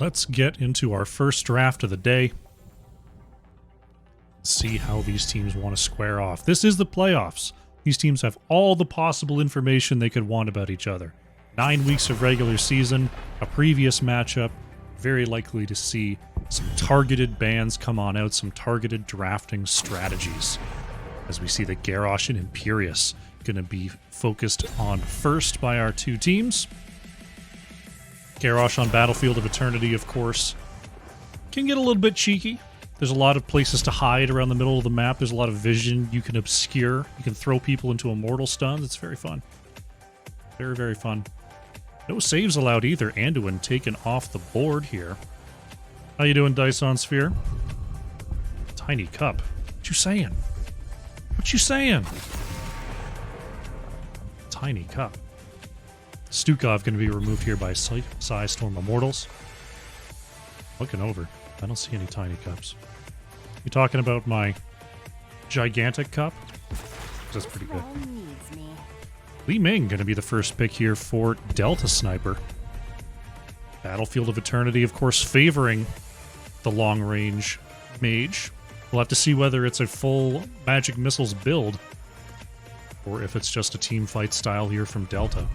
let's get into our first draft of the day. See how these teams want to square off. This is the playoffs. These teams have all the possible information they could want about each other. 9 weeks of regular season, a previous matchup, very likely to see some targeted bans come on out, some targeted drafting strategies. As we see that Garrosh and Imperious going to be focused on first by our two teams. Garrosh on Battlefield of Eternity, of course, can get a little bit cheeky. There's a lot of places to hide around the middle of the map. There's a lot of vision you can obscure. You can throw people into immortal stuns. It's very fun. Very, very fun. No saves allowed either. Anduin taken off the board here. How you doing, Dyson Sphere? Tiny Cup. What you saying? What you saying? Tiny Cup. Stukov going to be removed here by Psistorm Immortals. Looking over. I don't see any Tiny Cups. You talking about my gigantic cup? That's pretty good. Li Ming going to be the first pick here for Delta Sniper. Battlefield of Eternity, of course, favoring the long-range mage. We'll have to see whether it's a full Magic Missiles build or if it's just a team fight style here from Delta.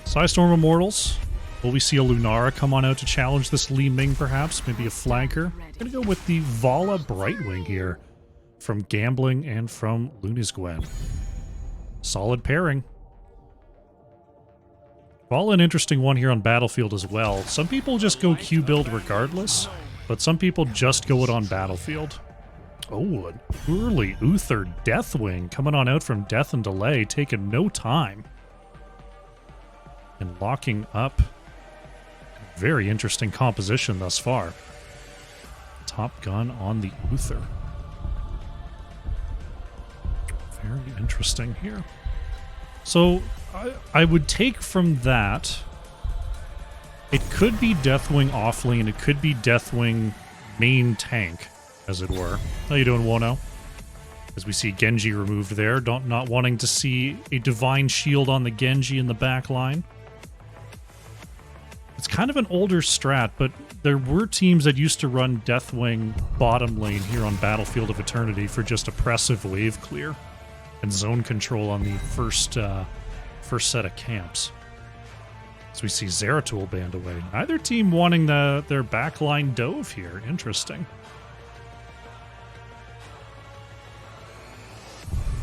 Psistorm Immortals. Will we see a Lunara come on out to challenge this Li Ming, perhaps? Maybe a flanker? Gonna go with the Vala Brightwing here from Gambling and from Luna's Gwen. Solid pairing. Vala, an interesting one here on Battlefield as well. Some people just go Q build regardless, but some people just go it on Battlefield. Oh, an early Uther Deathwing coming on out from Death and Delay, taking no time. And locking up. Very interesting composition thus far. Top Gun on the Uther. Very interesting here. So, I would take from that, it could be Deathwing offlane, it could be Deathwing main tank, as it were. How you doing, Wono? As we see Genji removed there, not wanting to see a Divine Shield on the Genji in the back line. It's kind of an older strat, but there were teams that used to run Deathwing bottom lane here on Battlefield of Eternity for just oppressive wave clear and zone control on the first set of camps. So we see Zeratul banned away. Neither team wanting their backline dove here. Interesting.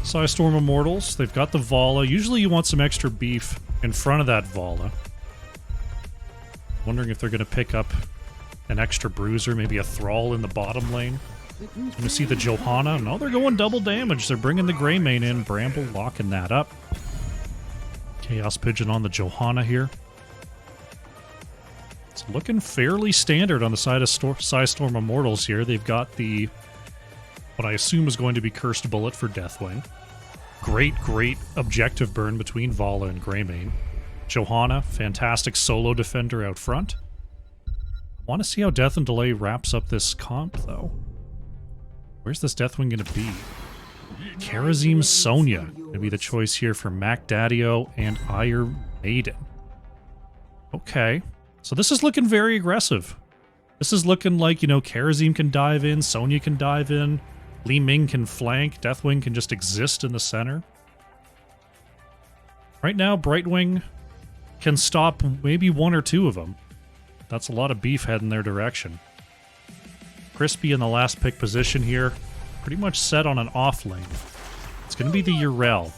Psistorm Immortals. They've got the Vala. Usually you want some extra beef in front of that Vala. Wondering if they're going to pick up an extra bruiser, maybe a Thrall in the bottom lane. Going to see the Johanna. No, they're going double damage. They're bringing the Greymane in. Bramble locking that up. Chaos Pigeon on the Johanna here. It's looking fairly standard on the side of Psistorm Immortals here. They've got the, what I assume is going to be Cursed Bullet for Deathwing. Great objective burn between Vala and Greymane. Johanna, fantastic solo defender out front. I want to see how Death and Delay wraps up this comp, though. Where's this Deathwing going to be? Karazim Sonya going to be the choice here for Mac Daddio and Ire Maiden. Okay, so this is looking very aggressive. This is looking like, you know, Karazim can dive in, Sonya can dive in, Li Ming can flank, Deathwing can just exist in the center. Right now, Brightwing can stop maybe one or two of them. That's a lot of beef heading their direction. Crispy in the last pick position here. Pretty much set on an off lane. It's going to be the Yrel.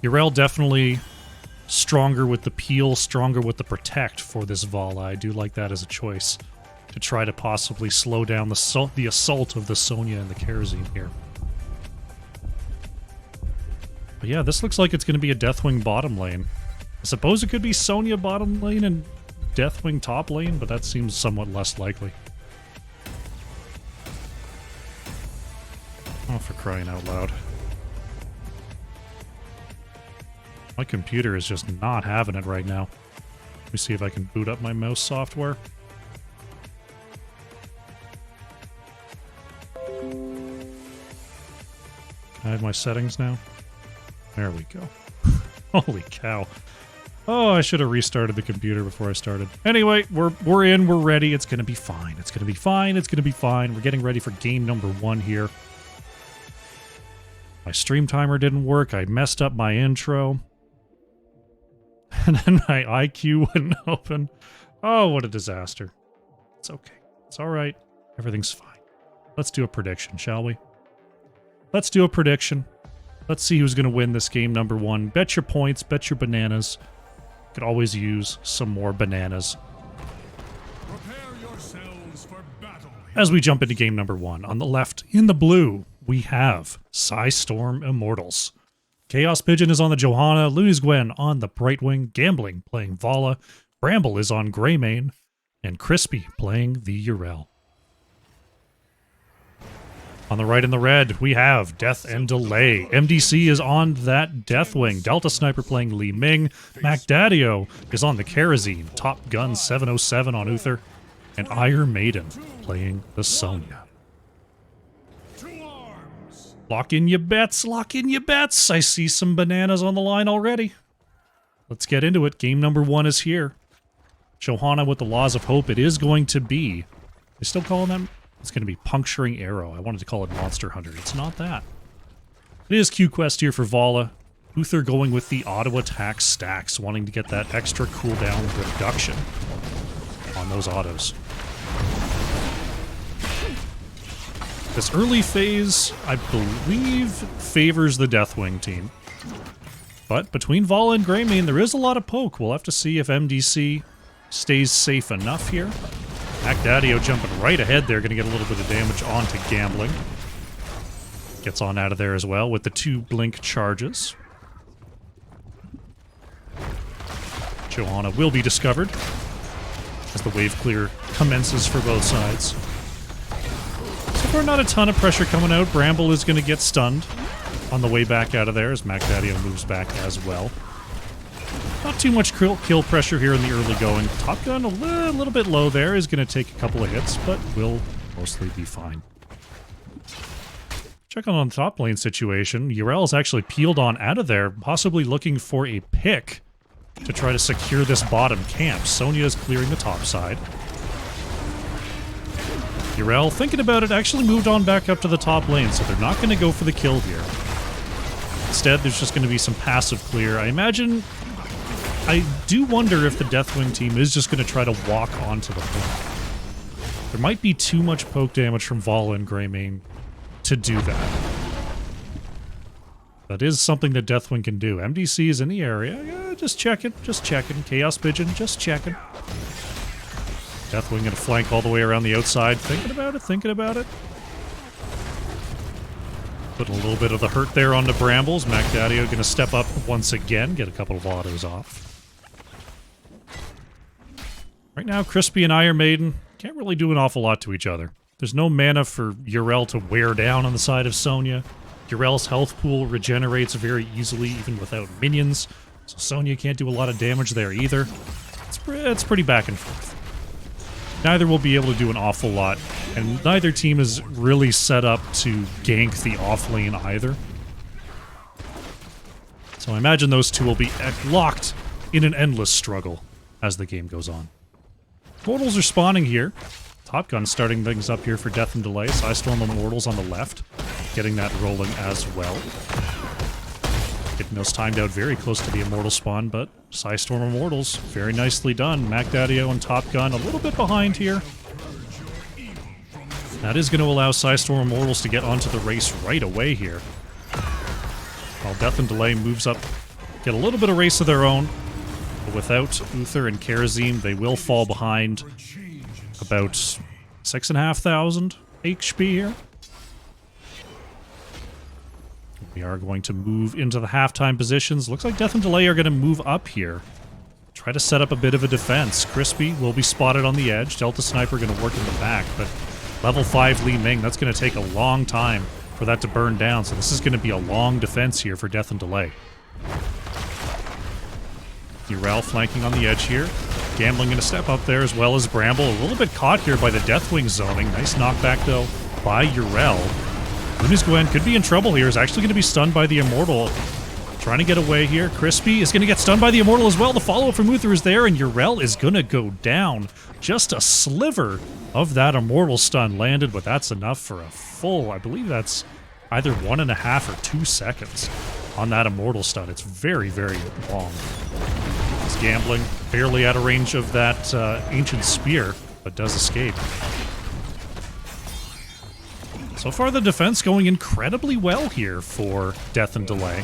Yrel definitely stronger with the peel, stronger with the protect for this Vala. I do like that as a choice to try to possibly slow down the assault of the Sonya and the Karazim here. But yeah, this looks like it's going to be a Deathwing bottom lane. I suppose it could be Sonya bottom lane and Deathwing top lane, but that seems somewhat less likely. Oh, for crying out loud. My computer is just not having it right now. Let me see if I can boot up my mouse software. Can I have my settings now? There we go. Holy cow. Oh, I should have restarted the computer before I started. Anyway, we're in, we're ready. It's gonna be fine. It's gonna be fine. It's gonna be fine. We're getting ready for game number 1 here. My stream timer didn't work. I messed up my intro. And then my IQ wouldn't open. Oh, what a disaster. It's okay. It's alright. Everything's fine. Let's do a prediction, shall we? Let's do a prediction. Let's see who's going to win this game number 1. Bet your points, bet your bananas. Could always use some more bananas. Prepare yourselves for battle. As we jump into game number 1, on the left, in the blue, we have Psistorm Immortals. Chaos Pigeon is on the Johanna, Looney's Gwen on the Brightwing, Gambling playing Vala, Bramble is on Greymane, and Crispy playing the Urel. On the right in the red, we have Death and Delay. MDC is on that Deathwing. Delta Sniper playing Li Ming. MacDaddio is on the Kerosene. Top Gun 707 on Uther. And Iron Maiden playing the Sonya. Lock in your bets, lock in your bets. I see some bananas on the line already. Let's get into it. Game number 1 is here. Johanna with the Laws of Hope. It is going to be... They still calling them? It's going to be Puncturing Arrow. I wanted to call it Monster Hunter. It's not that. It is Q-Quest here for Vala. Uther going with the auto attack stacks, wanting to get that extra cooldown reduction on those autos. This early phase, I believe, favors the Deathwing team. But between Vala and Greymane, there is a lot of poke. We'll have to see if MDC stays safe enough here. MacDaddio jumping right ahead there, going to get a little bit of damage onto Gambling. Gets on out of there as well with the 2 blink charges. Johanna will be discovered as the wave clear commences for both sides. So far, not a ton of pressure coming out. Bramble is going to get stunned on the way back out of there as MacDaddio moves back as well. Not too much kill pressure here in the early going. Top Gun a little bit low there, is going to take a couple of hits, but will mostly be fine. Checking on the top lane situation, Urel's actually peeled on out of there, possibly looking for a pick to try to secure this bottom camp. Sonya is clearing the top side. Urel, thinking about it, actually moved on back up to the top lane, so they're not going to go for the kill here. Instead, there's just going to be some passive clear. I do wonder if the Deathwing team is just going to try to walk onto the point. There might be too much poke damage from Vala and Greymane to do that. That is something that Deathwing can do. MDC is in the area. Yeah, just checking, just checking. Chaos Pigeon, just checking. Deathwing going to flank all the way around the outside. Thinking about it, thinking about it. Putting a little bit of the hurt there onto Brambles. MacDaddio going to step up once again, get a couple of autos off. Right now, Crispy and Iron Maiden can't really do an awful lot to each other. There's no mana for Urel to wear down on the side of Sonya. Urel's health pool regenerates very easily, even without minions. So Sonya can't do a lot of damage there either. It's pretty back and forth. Neither will be able to do an awful lot, and neither team is really set up to gank the off lane either. So I imagine those two will be locked in an endless struggle as the game goes on. Portals are spawning here. Top Gun starting things up here for Death and Delay. Psistorm Immortals on the left, getting that rolling as well. Getting those timed out very close to the Immortal spawn, but Psistorm Immortals, very nicely done. MacDaddio and Top Gun a little bit behind here. That is going to allow Psistorm Immortals to get onto the race right away here. While Death and Delay moves up, get a little bit of race of their own. But without Uther and Kerosene, they will fall behind about 6,500 HP here. We are going to move into the halftime positions. Looks like Death and Delay are going to move up here. Try to set up a bit of a defense. Crispy will be spotted on the edge. Delta Sniper going to work in the back, but level 5 Li Ming, that's going to take a long time for that to burn down, so this is going to be a long defense here for Death and Delay. Urel flanking on the edge here. Gambling going to step up there as well as Bramble. A little bit caught here by the Deathwing zoning. Nice knockback, though, by Urel. Looney's Gwen could be in trouble here. Is actually going to be stunned by the Immortal. Trying to get away here. Crispy is going to get stunned by the Immortal as well. The follow-up from Uther is there, and Urel is going to go down. Just a sliver of that Immortal stun landed, but that's enough for a full, I believe that's either 1.5 or 2 seconds on that Immortal stun. It's very, very long. It's Gambling, barely out of range of that Ancient Spear, but does escape. So far, the defense going incredibly well here for Death and Delay.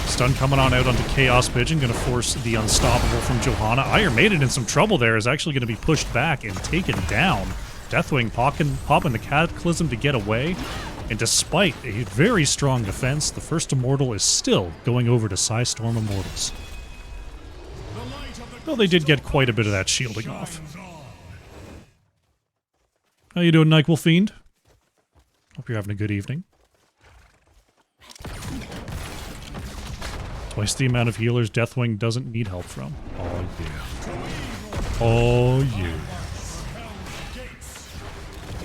Stun coming on out onto Chaos Pigeon, going to force the Unstoppable from Johanna. Iron Maiden in some trouble there, is actually going to be pushed back and taken down. Deathwing popping the Cataclysm to get away. And despite a very strong defense, the first Immortal is still going over to Psistorm Immortals. Well, they did get quite a bit of that shielding off. How you doing, Nyquil Fiend? Hope you're having a good evening. Twice the amount of healers Deathwing doesn't need help from. Oh, yeah. Oh, yeah.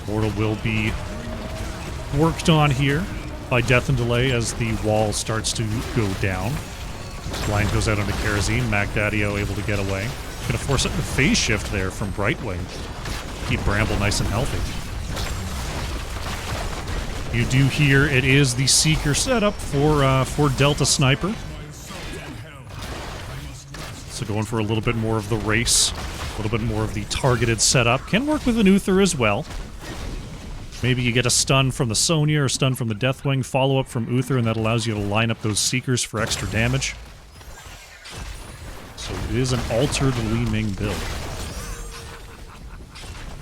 Immortal will be worked on here by Death and Delay as the wall starts to go down. Blind goes out onto Kerosene. Magdadio able to get away. Gonna force it to phase shift there from Brightwing. Keep Bramble nice and healthy. You do hear it is the Seeker setup for Delta Sniper. So going for a little bit more of the race, a little bit more of the targeted setup. Can work with an Uther as well. Maybe you get a stun from the Sonya or a stun from the Deathwing, follow-up from Uther, and that allows you to line up those Seekers for extra damage. So it is an altered Li Ming build.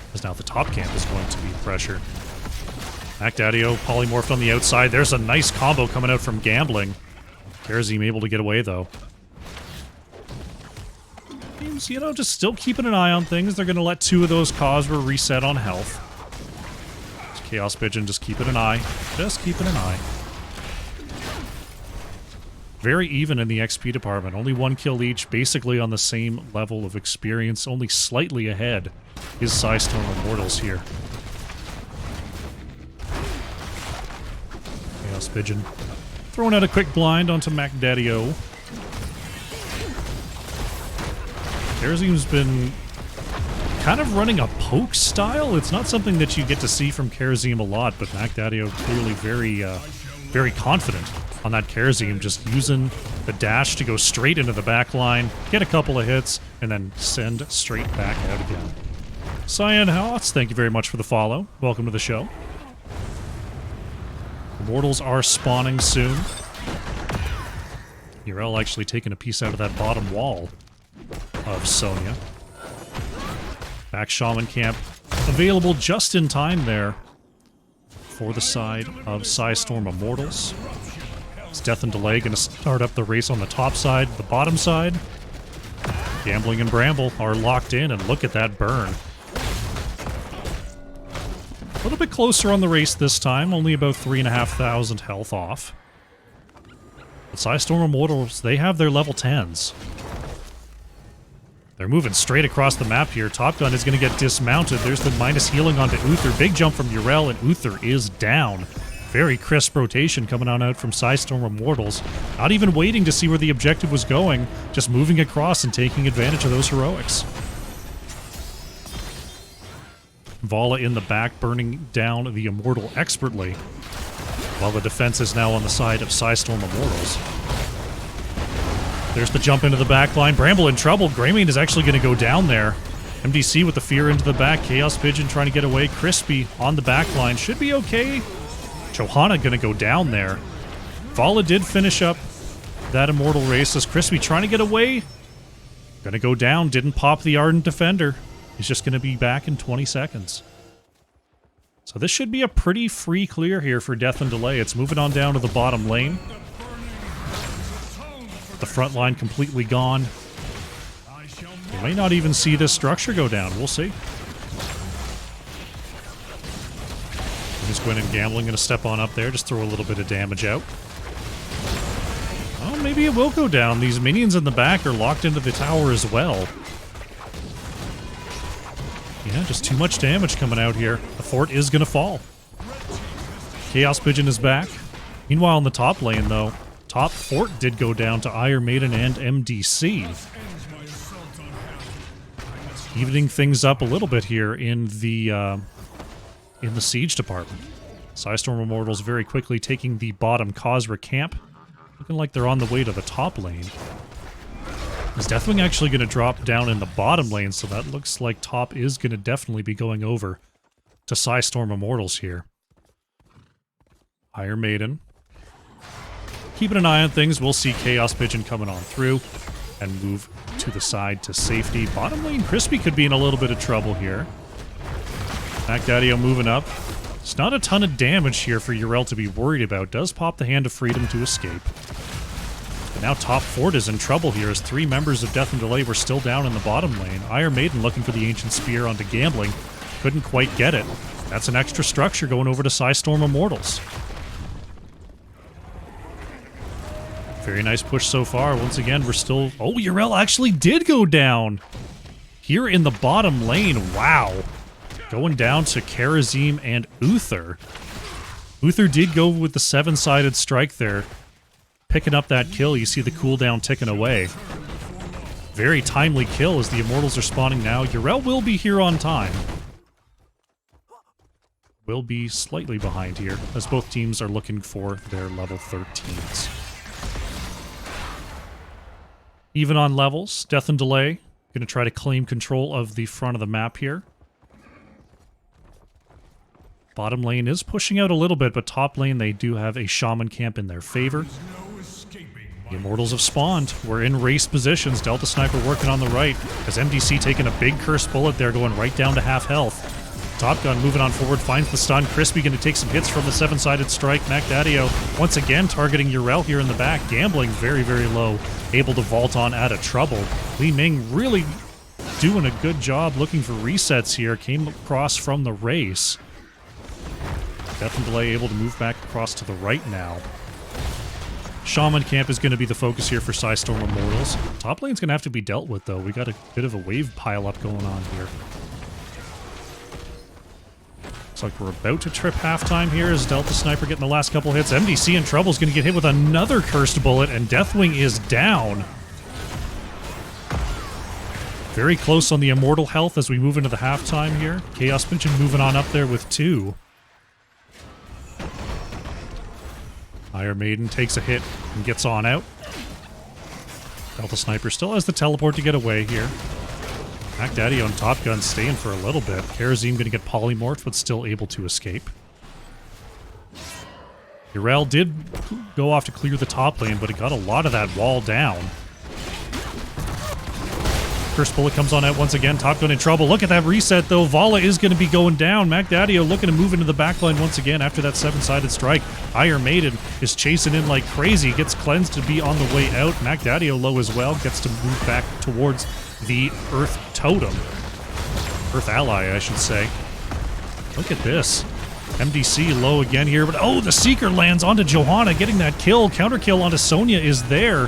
Because now the top camp is going to be pressured. Magdadio polymorphed on the outside. There's a nice combo coming out from Gambling. Kerosene able to get away, though. Teams, you know, just still keeping an eye on things. They're going to let 2 of those Cosra reset on health. Chaos Pigeon just keeping an eye. Just keeping an eye. Very even in the XP department. Only 1 kill each, basically on the same level of experience. Only slightly ahead is Psistorm Immortals here. Chaos Pigeon throwing out a quick blind onto Magdadio. Kerosene's been kind of running a poke style. It's not something that you get to see from Kerosene a lot, but Magdadio clearly very confident on that Kerosene, just using the dash to go straight into the back line, get a couple of hits, and then send straight back out again. Cyan Hots, thank you very much for the follow. Welcome to the show. Immortals are spawning soon. Urel actually taking a piece out of that bottom wall of Sonya. Back Shaman Camp available just in time there for the side of Psistorm Immortals. It's Death and Delay going to start up the race on the top side. The bottom side, Gambling and Bramble are locked in, and look at that burn. A little bit closer on the race this time, only about 3,500 health off. But Psistorm Immortals, they have their level 10s. They're moving straight across the map here. Top Gun is going to get dismounted. There's the minus healing onto Uther. Big jump from Urel, and Uther is down. Very crisp rotation coming on out from Psistorm Immortals. Not even waiting to see where the objective was going. Just moving across and taking advantage of those heroics. Vala in the back, burning down the Immortal expertly. While the defense is now on the side of Psistorm Immortals. There's the jump into the back line. Bramble in trouble. Greymane is actually going to go down there. MDC with the fear into the back. Chaos Pigeon trying to get away. Crispy on the back line. Should be okay. Johanna going to go down there. Vala did finish up that Immortal race as Crispy trying to get away. Going to go down. Didn't pop the Ardent Defender. He's just going to be back in 20 seconds. So this should be a pretty free clear here for Death and Delay. It's moving on down to the bottom lane. The front line completely gone. You may not even see this structure go down. We'll see. Just Gwyn and Gambling going to step on up there. Just throw a little bit of damage out. Oh, maybe it will go down. These minions in the back are locked into the tower as well. Yeah, just too much damage coming out here. The fort is going to fall. Chaos Pigeon is back. Meanwhile, in the top lane, though, Top fort did go down to Iron Maiden and MDC. Ends my assault on hell. Evening things up a little bit here in the siege department. Psistorm Immortals very quickly taking the bottom Khazra camp. Looking like they're on the way to the top lane. Is Deathwing actually going to drop down in the bottom lane? So that looks like top is going to definitely be going over to Psistorm Immortals here. Iron Maiden. Keeping an eye on things. We'll see Chaos Pigeon coming on through and move to the side to safety. Bottom lane, Crispy could be in a little bit of trouble here. Macdadio moving up. It's not a ton of damage here for Yrel to be worried about. Does pop the Hand of Freedom to escape. But now top fort is in trouble here as 3 members of Death and Delay were still down in the bottom lane. Iron Maiden looking for the Ancient Spear onto Gambling. Couldn't quite get it. That's an extra structure going over to Psistorm Immortals. Very nice push so far. Once again, we're still... Oh, Yrel actually did go down! Here in the bottom lane, wow. Going down to Karazim and Uther. Uther did go with the 7-sided strike there. Picking up that kill, you see the cooldown ticking away. Very timely kill as the Immortals are spawning now. Yrel will be here on time. Will be slightly behind here, as both teams are looking for their level 13s. Even on levels, Death and Delay going to try to claim control of the front of the map here. Bottom lane is pushing out a little bit, but top lane they do have a Shaman camp in their favor. The Immortals have spawned. We're in race positions. Delta Sniper working on the right. As MDC taking a big cursed bullet there, going right down to half health. Top Gun moving on forward, finds the stun. Crispy going to take some hits from the 7-sided strike. Macdadio once again targeting Yrel here in the back. Gambling very, very low. Able to vault on out of trouble. Li Ming really doing a good job looking for resets here. Came across from the race. Death and Delay able to move back across to the right now. Shaman camp is going to be the focus here for Psistorm Immortals. Top lane's going to have to be dealt with, though. We got a bit of a wave pile-up going on here. Looks like we're about to trip halftime here as Delta Sniper getting the last couple hits. MDC in trouble is going to get hit with another cursed bullet, and Deathwing is down. Very close on the Immortal health as we move into the halftime here. Chaos Pigeon moving on up there with 2. Iron Maiden takes a hit and gets on out. Delta Sniper still has the teleport to get away here. Macdadio and Top Gun staying for a little bit. Karazim going to get polymorphed, but still able to escape. Yrel did go off to clear the top lane, but it got a lot of that wall down. First bullet comes on out once again. Top Gun in trouble. Look at that reset, though. Vala is going to be going down. Macdadio looking to move into the backline once again after that 7-sided strike. Iron Maiden is chasing in like crazy. Gets cleansed to be on the way out. Macdadio low as well. Gets to move back towards the Earth Totem. Earth Ally, I should say. Look at this. MDC low again here, but oh, the Seeker lands onto Johanna, getting that kill. Counter kill onto Sonya is there.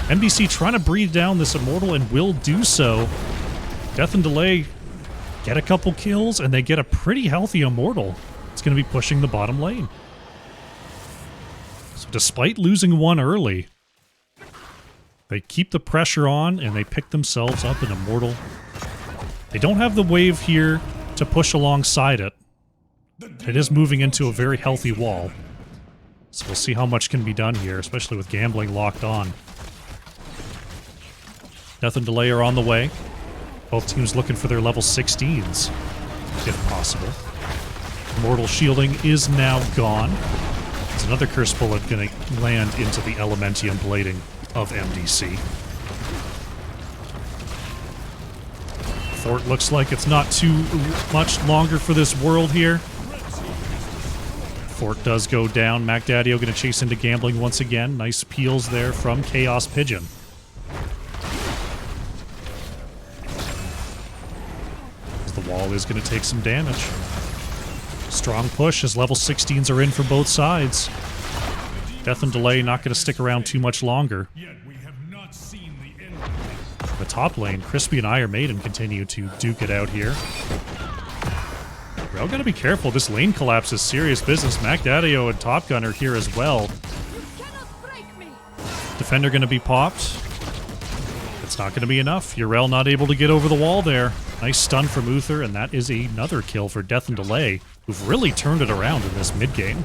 MDC trying to breathe down this Immortal and will do so. Death and Delay get a couple kills, and they get a pretty healthy Immortal. It's going to be pushing the bottom lane. So despite losing one early, they keep the pressure on, and they pick themselves up an Immortal. They don't have the wave here to push alongside it. It is moving into a very healthy wall. So we'll see how much can be done here, especially with Gambling locked on. Death and Delay are on the way. Both teams looking for their level 16s, if possible. Immortal shielding is now gone. There's another Curse Bullet going to land into the Elementium blading of MDC. Fort looks like it's not too much longer for this world here. Fort does go down. Macdadio going to chase into Gambling once again. Nice peels there from Chaos Pigeon. The wall is going to take some damage. Strong push as level 16s are in for both sides. Death and Delay not going to stick around too much longer. The top lane, Crispy and Iron Maiden continue to duke it out here. We're all going to be careful. This lane collapse is serious business. Macdadio and Top Gun are here as well. Defender going to be popped. It's not going to be enough. Yrel not able to get over the wall there. Nice stun from Uther, and that is another kill for Death and Delay, who've really turned it around in this mid-game.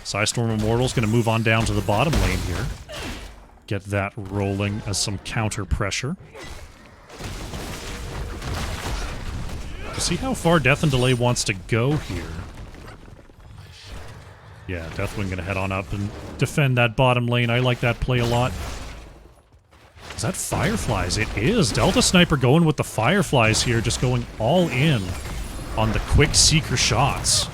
Psistorm Immortals going to move on down to the bottom lane here. Get that rolling as some counter pressure. To see how far Death and Delay wants to go here. Yeah, Deathwing going to head on up and defend that bottom lane. I like that play a lot. Is that Fireflies? It is. Delta Sniper going with the Fireflies here, just going all in on the quick Seeker shots.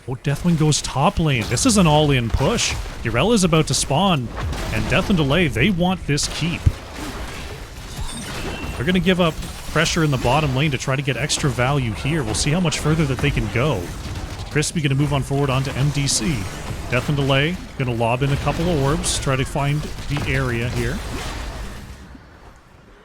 Oh, Deathwing goes top lane. This is an all-in push. Yrel is about to spawn, and Death and Delay, they want this keep. They're going to give up pressure in the bottom lane to try to get extra value here. We'll see how much further that they can go. Crispy going to move on forward onto MDC. Death and Delay going to lob in a couple of orbs, try to find the area here.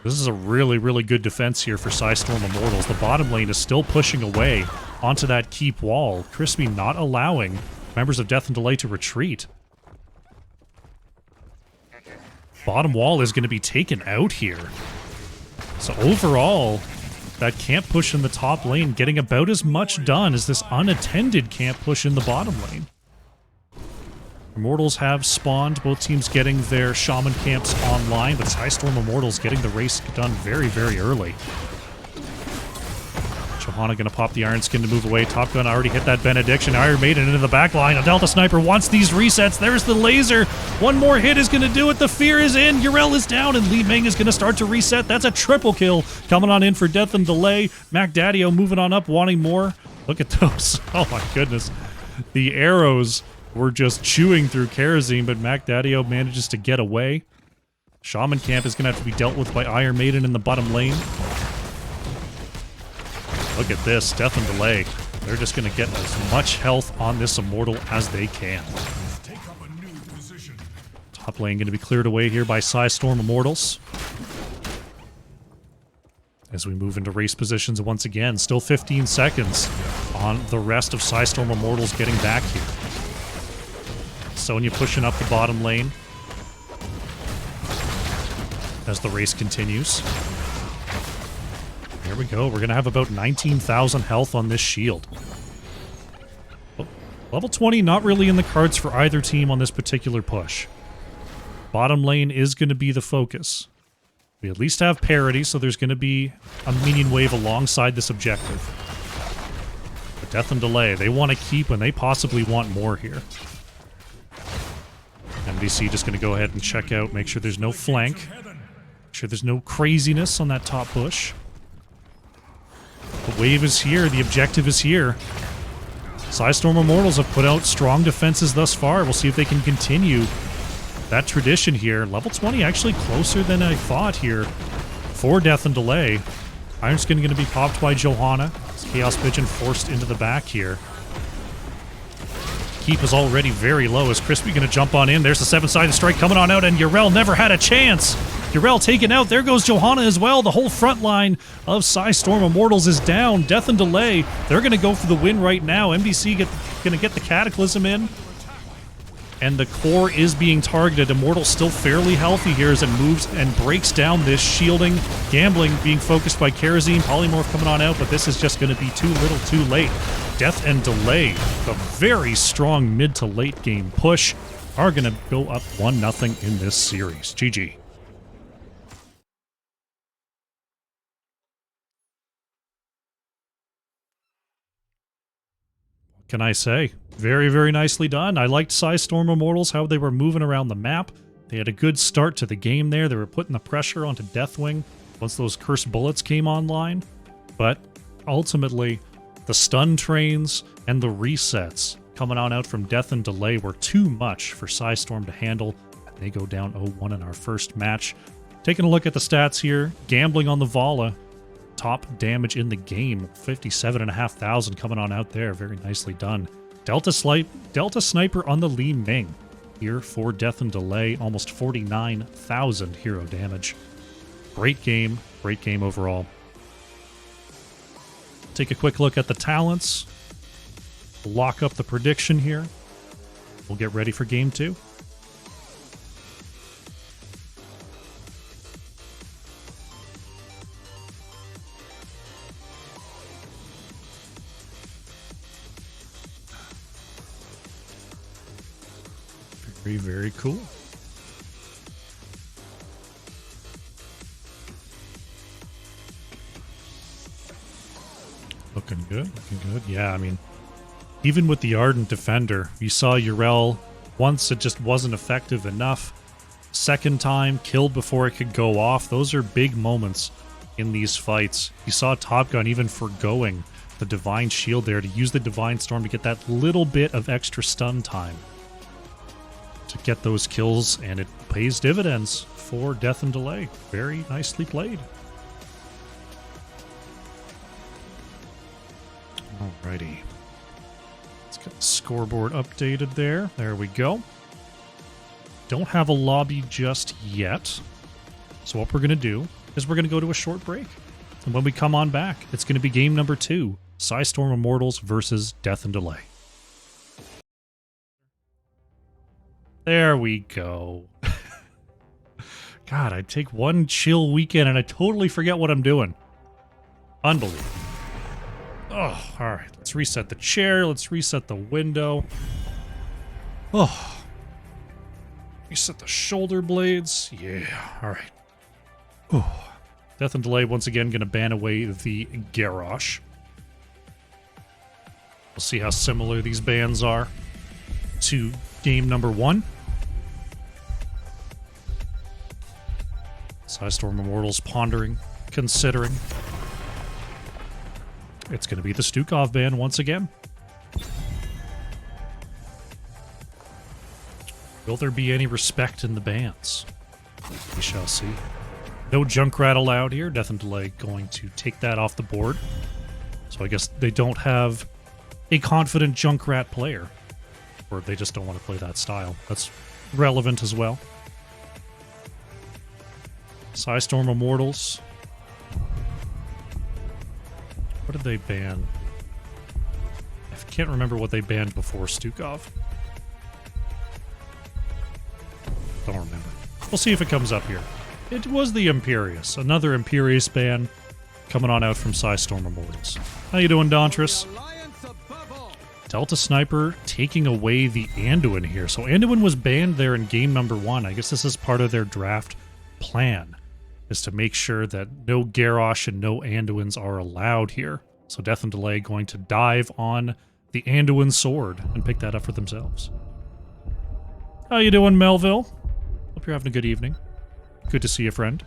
This is a really, really good defense here for Psistorm Immortals. The bottom lane is still pushing away onto that keep wall. Crispy not allowing members of Death and Delay to retreat. Bottom wall is going to be taken out here. So overall, that camp push in the top lane getting about as much done as this unattended camp push in the bottom lane. Immortals have spawned, both teams getting their Shaman camps online, but Psistorm Immortals getting the race done very, very early. Johanna going to pop the Iron Skin to move away. Top Gun already hit that Benediction. Iron Maiden into the back line. A Delta Sniper wants these resets. There's the laser. One more hit is going to do it. The fear is in. Yrel is down, and Li Ming is going to start to reset. That's a triple kill coming on in for Death and Delay. Mac Daddio moving on up, wanting more. Look at those. Oh my goodness. The arrows were just chewing through Kerosene, but Mac Daddio manages to get away. Shaman camp is going to have to be dealt with by Iron Maiden in the bottom lane. Look at this, Death and Delay. They're just going to get as much health on this Immortal as they can. Top lane going to be cleared away here by Psistorm Immortals. As we move into race positions once again, still 15 seconds on the rest of Psistorm Immortals getting back here. Sonya pushing up the bottom lane as the race continues. Here we go. We're going to have about 19,000 health on this shield. Oh, level 20 not really in the cards for either team on this particular push. Bottom lane is going to be the focus. We at least have parity, so there's going to be a minion wave alongside this objective. But Death and Delay, they want to keep and they possibly want more here. MDC just going to go ahead and check out, make sure there's no flank. Make sure there's no craziness on that top push. The wave is here. The objective is here. Psistorm Immortals have put out strong defenses thus far. We'll see if they can continue that tradition here. Level 20 actually closer than I thought here for Death and Delay. Iron Skin going to be popped by Johanna. Chaos Pigeon forced into the back here. Keep is already very low. Is Crispy going to jump on in? There's the seven-sided strike coming on out, and Yrel never had a chance. Yrel taken out. There goes Johanna as well. The whole front line of Psistorm Immortals is down. Death and Delay, they're going to go for the win right now. MDC going to get the Cataclysm in. And the core is being targeted. Immortal still fairly healthy here as it moves and breaks down this shielding. Gambling being focused by Kerosene. Polymorph coming on out, but this is just going to be too little too late. Death and Delay, the very strong mid to late game push, are going to go up 1-0 in this series. GG. What can I say? Very, very nicely done. I liked Psistorm Immortals, how they were moving around the map. They had a good start to the game there. They were putting the pressure onto Deathwing once those cursed bullets came online. But ultimately, the stun trains and the resets coming on out from Death and Delay were too much for Psistorm to handle. They go down 0-1 in our first match. Taking a look at the stats here, gambling on the Vala. Top damage in the game, 57,500 coming on out there. Very nicely done. Delta Sniper on the Li Ming. Here for Death and Delay, almost 49,000 hero damage. Great game overall. Take a quick look at the talents. Lock up the prediction here. We'll get ready for game 2. Very, very cool. Looking good, looking good. Yeah, I mean, even with the Ardent Defender, you saw Yrel once, it just wasn't effective enough. Second time, killed before it could go off. Those are big moments in these fights. You saw Top Gun even forgoing the Divine Shield there to use the Divine Storm to get that little bit of extra stun time to get those kills, and it pays dividends for Death and Delay. Very nicely played. Alrighty. Let's get the scoreboard updated there. There we go. Don't have a lobby just yet. So what we're going to do is we're going to go to a short break. And when we come on back, it's going to be game number 2. Psistorm Immortals versus Death and Delay. There we go. God, I take one chill weekend and I totally forget what I'm doing. Unbelievable. Oh, alright. Let's reset the chair. Let's reset the window. Oh. Reset the shoulder blades. Yeah, alright. Oh. Death and Delay once again going to ban away the Garrosh. We'll see how similar these bans are to game number 1. Psistorm Immortals pondering, considering. It's going to be the Stukov ban once again. Will there be any respect in the bans? We shall see. No Junkrat allowed here. Death and Delay going to take that off the board. So I guess they don't have a confident Junkrat player. Or they just don't want to play that style. That's relevant as well. Psistorm Immortals. What did they ban? I can't remember what they banned before Stukov. Don't remember. We'll see if it comes up here. It was the Imperious. Another Imperious ban coming on out from Psistorm Immortals. How you doing, Dontris? Delta Sniper taking away the Anduin here. So Anduin was banned there in game number 1. I guess this is part of their draft plan, is to make sure that no Garrosh and no Anduins are allowed here. So Death and Delay going to dive on the Anduin sword and pick that up for themselves. How you doing, Melville? Hope you're having a good evening. Good to see you, friend.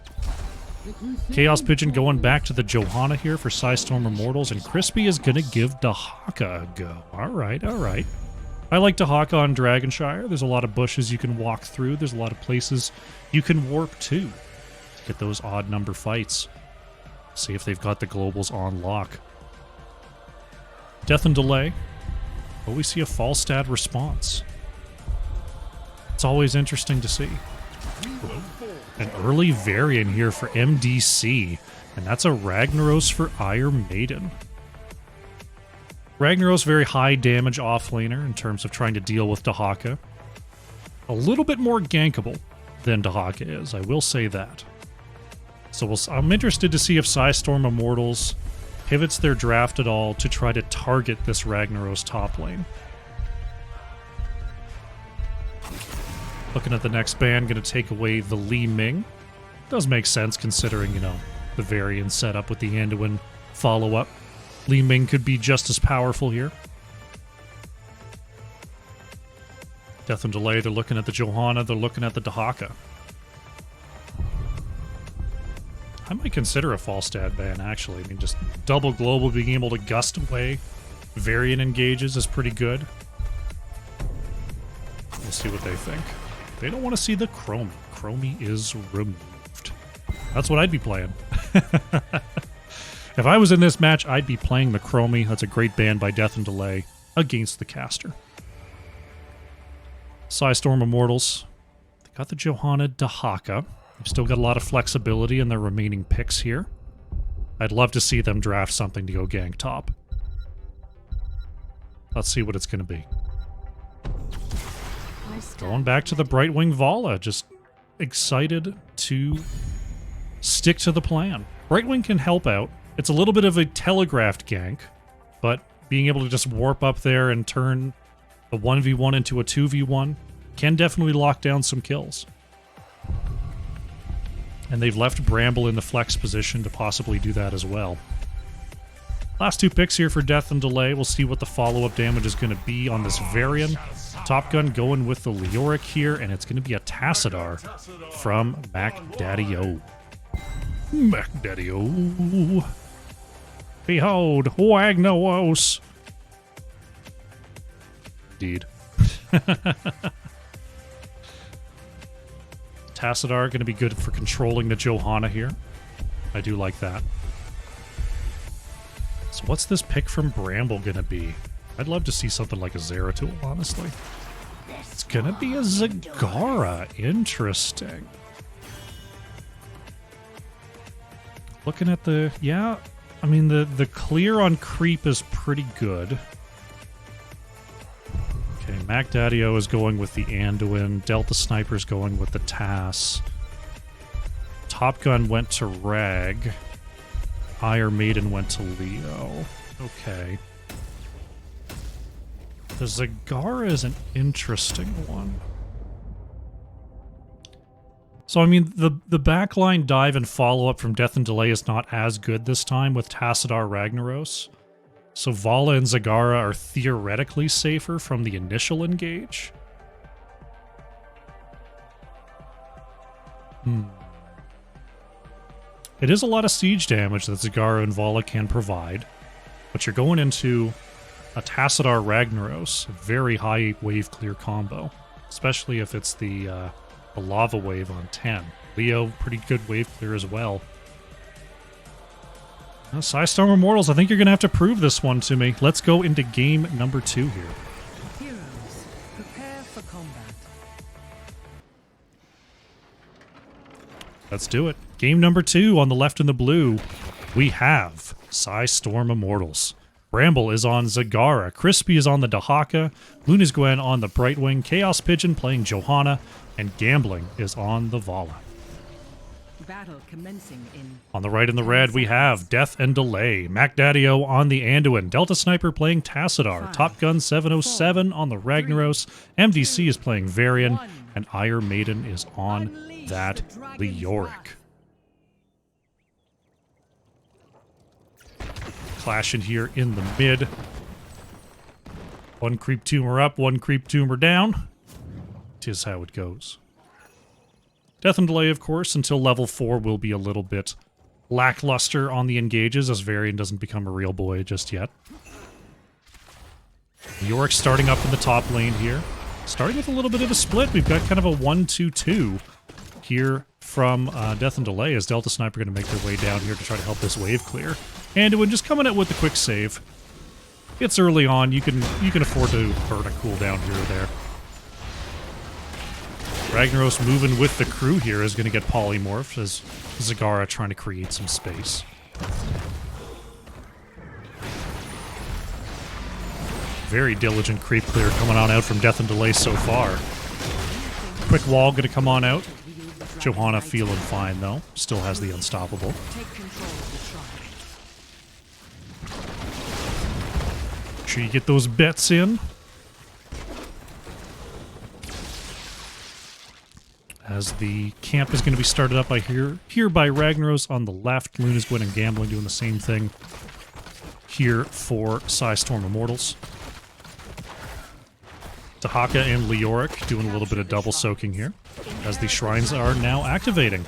Chaos Pigeon going back to the Johanna here for Psistorm Immortals, and Crispy is going to give Dahaka a go. Alright, alright. I like Dahaka on Dragonshire. There's a lot of bushes you can walk through. There's a lot of places you can warp to get those odd number fights. See if they've got the globals on lock. Death and Delay. Will we see a Falstad response? It's always interesting to see. An early variant here for MDC, and that's a Ragnaros for Ire Maiden. Ragnaros, very high damage offlaner in terms of trying to deal with Dahaka. A little bit more gankable than Dahaka is, I will say that. So I'm interested to see if Psistorm Immortals pivots their draft at all to try to target this Ragnaros top lane. Looking at the next ban, going to take away the Li Ming. Does make sense considering, you know, the variant setup with the Anduin follow-up. Li Ming could be just as powerful here. Death and Delay, they're looking at the Johanna, they're looking at the Dahaka. I might consider a Falstad ban, actually. I mean, just double global, being able to gust away variant engages is pretty good. We'll see what they think. They don't want to see the Chromie. Chromie is removed. That's what I'd be playing. If I was in this match, I'd be playing the Chromie. That's a great ban by Death and Delay against the caster. Psistorm Immortals. They got the Johanna Dahaka. They've still got a lot of flexibility in their remaining picks here. I'd love to see them draft something to go gank top. Let's see what it's going to be. Going back to the Brightwing Vala, just excited to stick to the plan. Brightwing can help out. It's a little bit of a telegraphed gank, but being able to just warp up there and turn a 1v1 into a 2v1 can definitely lock down some kills. And they've left Bramble in the flex position to possibly do that as well. Last two picks here for Death and Delay. We'll see what the follow-up damage is going to be on this Varian. Top Gun going with the Leoric here, and it's going to be a Tassadar from MacDaddy-O. MacDaddy-O. Behold, Wagnaros. Indeed. Tassadar going to be good for controlling the Johanna here. I do like that. So what's this pick from Bramble going to be? I'd love to see something like a Zeratul, honestly. It's going to be a Zagara. Interesting. Looking at the... Yeah, I mean, the clear on creep is pretty good. Okay, MacDaddy-O is going with the Anduin. Delta Sniper's going with the Tass. Top Gun went to Rag. Iron Maiden went to Leo. Okay. The Zagara is an interesting one. So, I mean, the backline dive and follow-up from Death and Delay is not as good this time with Tassadar Ragnaros. So Vala and Zagara are theoretically safer from the initial engage. It is a lot of siege damage that Zagara and Vala can provide, but you're going into a Tassadar Ragnaros, a very high wave clear combo, especially if it's the lava wave on 10. Leo, pretty good wave clear as well. Psistorm Immortals, I think you're going to have to prove this one to me. Let's go into game number 2 here. Heroes, prepare for combat. Let's do it. Game number 2 on the left in the blue. We have Psistorm Immortals. Bramble is on Zagara. Crispy is on the Dahaka. Luna's Gwen on the Brightwing. Chaos Pigeon playing Johanna. And Gambling is on the Vala. Battle commencing in... On the right in the red, we have Death and Delay. MacDaddy-O on the Anduin. Delta Sniper playing Tassadar. Top Gun 707 on the Ragnaros. MDC is playing Varian. And Iron Maiden is on that Leoric. Clashing here in the mid. One creep tumor up, one creep tumor down. 'Tis how it goes. Death and Delay, of course, until level 4 will be a little bit lackluster on the engages, as Varian doesn't become a real boy just yet. Leoric starting up in the top lane here. Starting with a little bit of a split. We've got kind of a 1-2-2 here from Death and Delay, as Delta Sniper going to make their way down here to try to help this wave clear. Anduin just coming out with the quick save. It's early on. You can afford to burn a cooldown here or there. Ragnaros moving with the crew here is going to get polymorphed as Zagara trying to create some space. Very diligent creep clear coming on out from Death and Delay so far. Quick wall going to come on out. Johanna feeling fine though. Still has the unstoppable. Make sure you get those bets in. As the camp is going to be started up by here by Ragnaros on the left. Luna's Gwen and Gambling doing the same thing here for Psistorm Immortals. Dahaka and Leoric doing a little bit of double soaking here, as the shrines are now activating.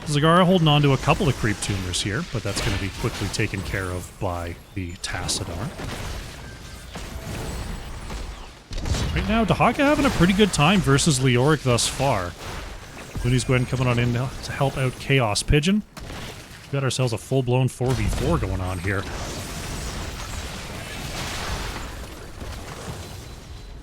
Zagara holding on to a couple of creep tumors here, but that's going to be quickly taken care of by the Tassadar. Right now, Dahaka having a pretty good time versus Leoric thus far. Luna's Gwen coming on in to help out Chaos Pigeon. We've got ourselves a full-blown 4v4 going on here.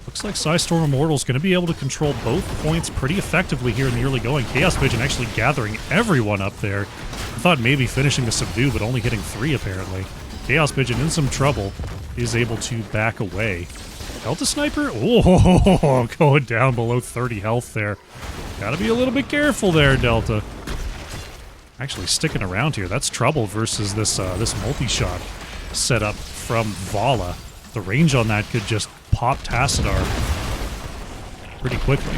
Looks like Psistorm Immortals going to be able to control both points pretty effectively here in the early going. Chaos Pigeon actually gathering everyone up there. I thought maybe finishing the subdue, but only hitting 3 apparently. Chaos Pigeon in some trouble is able to back away. Delta Sniper? Oh, going down below 30 health there. Gotta be a little bit careful there, Delta. Actually sticking around here. That's trouble versus this this multi-shot setup from Vala. The range on that could just pop Tassadar pretty quickly.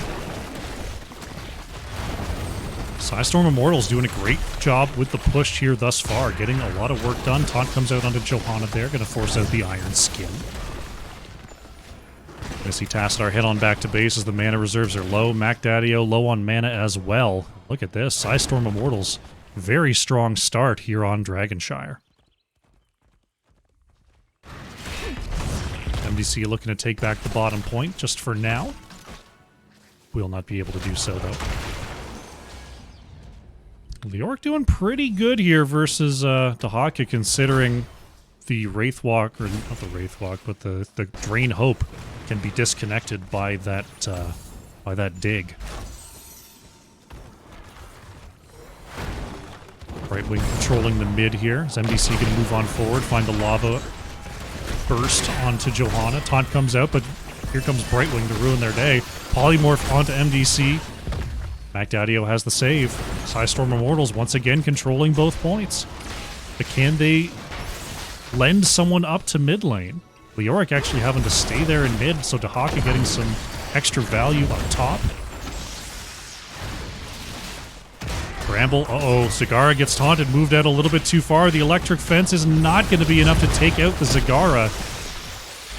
Psistorm Immortals doing a great job with the push here thus far, getting a lot of work done. Taunt comes out onto Johanna there, going to force out the Iron Skin. Going to see Tassadar head on back to base as the mana reserves are low. MacDaddio low on mana as well. Look at this. Psistorm Immortals, very strong start here on Dragonshire. MDC looking to take back the bottom point just for now. Will not be able to do so, though. Leoric doing pretty good here versus Dahaka, considering the Wraithwalk, or not the Wraithwalk, but the Drain Hope can be disconnected by that dig. Right wing controlling the mid here. Is MDC going to move on forward, find the lava burst onto Johanna. Taunt comes out, but here comes Brightwing to ruin their day. Polymorph onto MDC. MacDaddio has the save. Psistorm Immortals once again controlling both points. But can they lend someone up to mid lane? Leoric actually having to stay there in mid, so Dahaka getting some extra value up top. Bramble, uh-oh, Zagara gets taunted, moved out a little bit too far. The electric fence is not going to be enough to take out the Zagara.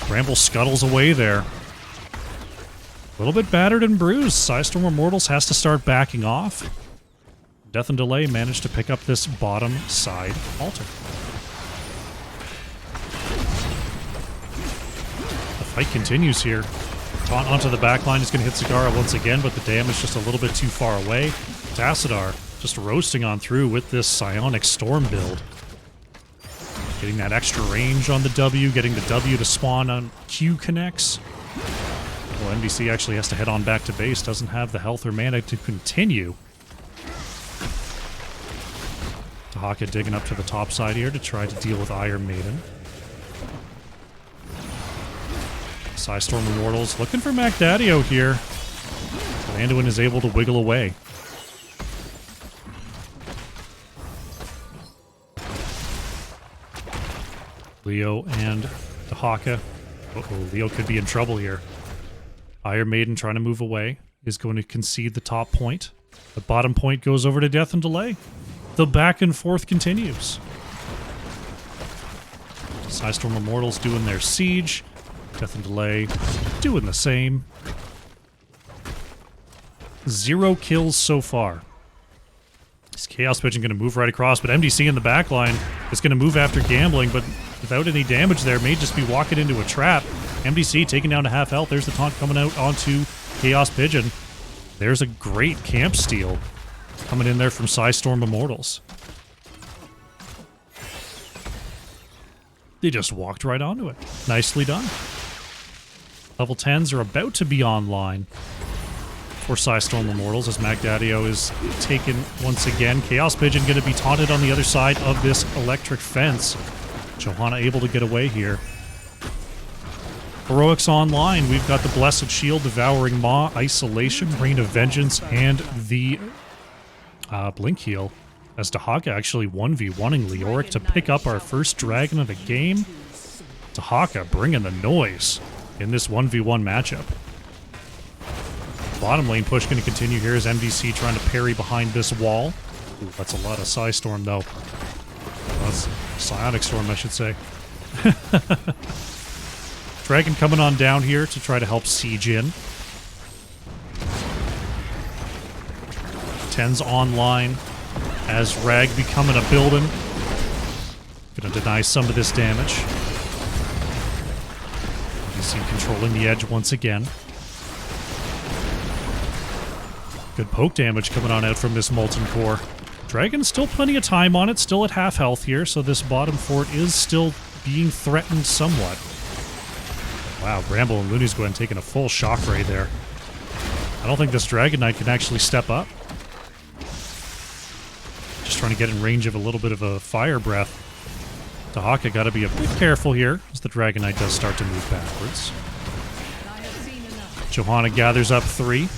Bramble scuttles away there. A little bit battered and bruised. Psistorm Immortals has to start backing off. Death and Delay managed to pick up this bottom side altar. The fight continues here. Taunt onto the backline is going to hit Zagara once again, but the damage just a little bit too far away. Tassadar just roasting on through with this Psionic Storm build. Getting that extra range on the W, getting the W to spawn on Q connects. Well, MDC actually has to head on back to base, doesn't have the health or mana to continue. Dahaka digging up to the top side here to try to deal with Iron Maiden. Psistorm Immortals looking for MacDaddio here. Anduin is able to wiggle away. Leo and Dahaka. Uh-oh, Leo could be in trouble here. Iron Maiden trying to move away is going to concede the top point. The bottom point goes over to Death and Delay. The back and forth continues. Psistorm Immortals doing their siege. Death and Delay doing the same. 0 kills so far. This Chaos Pigeon going to move right across, but MDC in the back line is going to move after Gambling, but without any damage there, may just be walking into a trap. MDC taking down to half health. There's the taunt coming out onto Chaos Pigeon. There's a great camp steal coming in there from Psistorm Immortals. They just walked right onto it. Nicely done. Level 10s are about to be online for Psistorm Immortals as MacDaddio is taken once again. Chaos Pigeon going to be taunted on the other side of this electric fence. Johanna able to get away here. Heroics online. We've got the Blessed Shield, Devouring Maw, Isolation, Rain of Vengeance, and the Blink Heal. As Dahaka actually 1v1ing Leoric to pick up our first dragon of the game. Dahaka bringing the noise in this 1v1 matchup. Bottom lane push going to continue here as MDC trying to parry behind this wall. Ooh, that's a lot of Psi-Storm though. Well, that's Psionic Storm, I should say. Dragon coming on down here to try to help siege in. 10's online as Rag becoming a building. Gonna deny some of this damage. You see controlling the edge once again. Good poke damage coming on out from this Molten Core. Dragon still plenty of time on it, still at half health here, so this bottom fort is still being threatened somewhat. Wow, Bramble and Looney's going taking a full shock ray there. I don't think this Dragon Knight can actually step up. Just trying to get in range of a little bit of a fire breath. Dahaka got to be a bit careful here as the Dragon Knight does start to move backwards. Johanna gathers up 3.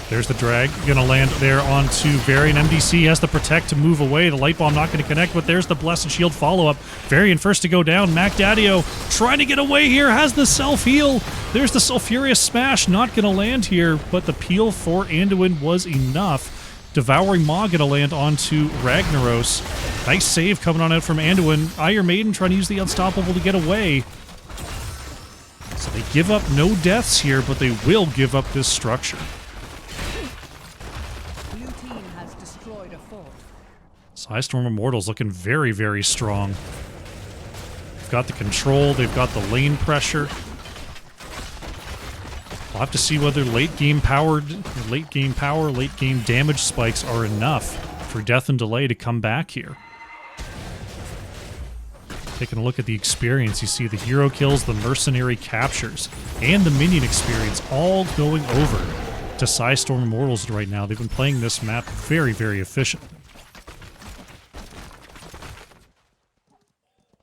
There's the drag. Gonna land there onto Varian. MDC has to protect to move away. The light bomb not gonna connect, but there's the Blessed Shield follow-up. Varian first to go down. Mac Daddio trying to get away here. Has the self-heal. There's the Sulfurious Smash. Not gonna land here, but the peel for Anduin was enough. Devouring Maw gonna land onto Ragnaros. Nice save coming on out from Anduin. Iron Maiden trying to use the Unstoppable to get away. So they give up no deaths here, but they will give up this structure. Psistorm Immortals looking very, very strong. They've got the control, they've got the lane pressure. We'll have to see whether late game power, late game damage spikes are enough for Death and Delay to come back here. Taking a look at the experience, you see the hero kills, the mercenary captures, and the minion experience all going over to Psistorm Immortals right now. They've been playing this map very, very efficiently.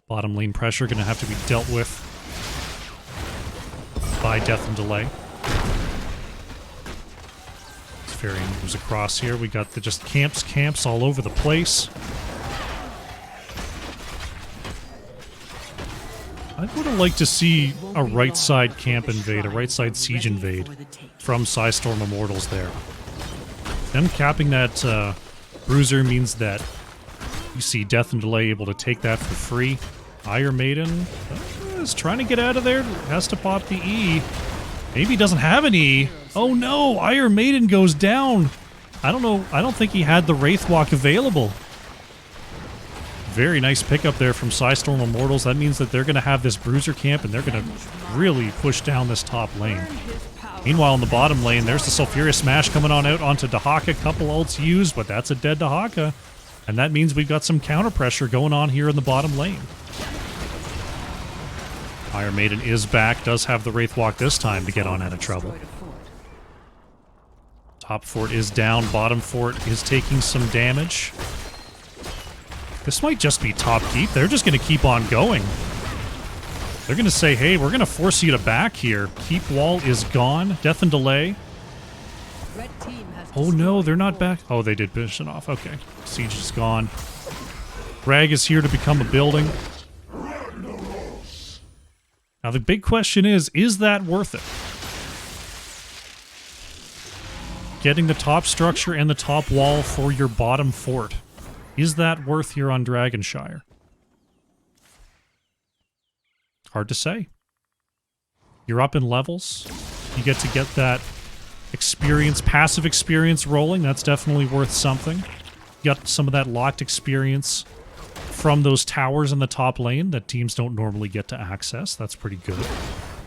Bottom lane pressure going to have to be dealt with by Death and Delay. Varian moves across here. We got the just camps all over the place. I would have liked to see a right side camp invade, a right side siege invade from Psistorm Immortals there. Them capping that bruiser means that you see Death and Delay able to take that for free. Iron Maiden is trying to get out of there. Has to pop the E. Maybe he doesn't have an E. Oh no, Iron Maiden goes down. I don't know. I don't think he had the Wraithwalk available. Very nice pickup there from Psistorm Immortals. That means that they're going to have this bruiser camp and they're going to really push down this top lane. Meanwhile, in the bottom lane, there's the Sulfurious Smash coming on out onto Dahaka. Couple ults used, but that's a dead Dahaka. And that means we've got some counter pressure going on here in the bottom lane. Iron Maiden is back, does have the Wraithwalk this time to get on out of trouble. Top fort is down, bottom fort is taking some damage. This might just be top keep. They're just going to keep on going. They're going to say, hey, we're going to force you to back here. Keep wall is gone. Death and Delay. Oh no, they're not back. Oh, they did finish it off. Okay. Siege is gone. Rag is here to become a building. Now the big question is that worth it? Getting the top structure and the top wall for your bottom fort. Is that worth here on Dragonshire? Hard to say. You're up in levels. You get that experience, passive experience rolling. That's definitely worth something. You got some of that locked experience from those towers in the top lane that teams don't normally get to access. That's pretty good.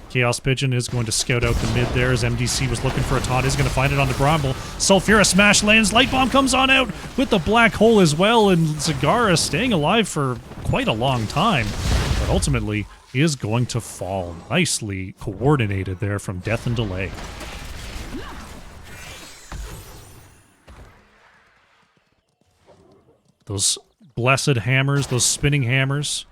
Chaos Pigeon is going to scout out the mid there as MDC was looking for a taunt. Is going to find it on the Gromble. Sulfura Smash lands. Light Bomb comes on out with the Black Hole as well. And Zagara staying alive for quite a long time. But ultimately is going to fall. Nicely coordinated there from Death and Delay. Those blessed hammers, those spinning hammers.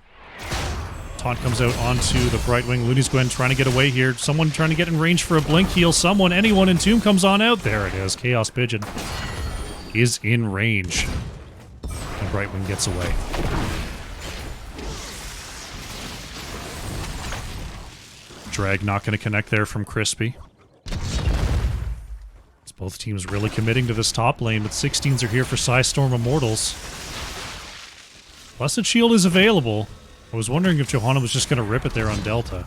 Taunt comes out onto the Brightwing. Looney's Gwen trying to get away here. Someone trying to get in range for a blink heal. Someone, anyone in Tomb comes on out. There it is. Chaos Pigeon is in range. And Brightwing gets away. Drag not going to connect there from Crispy. It's both teams really committing to this top lane, but 16s are here for Psistorm Immortals. Blessed Shield is available. I was wondering if Johanna was just going to rip it there on Delta.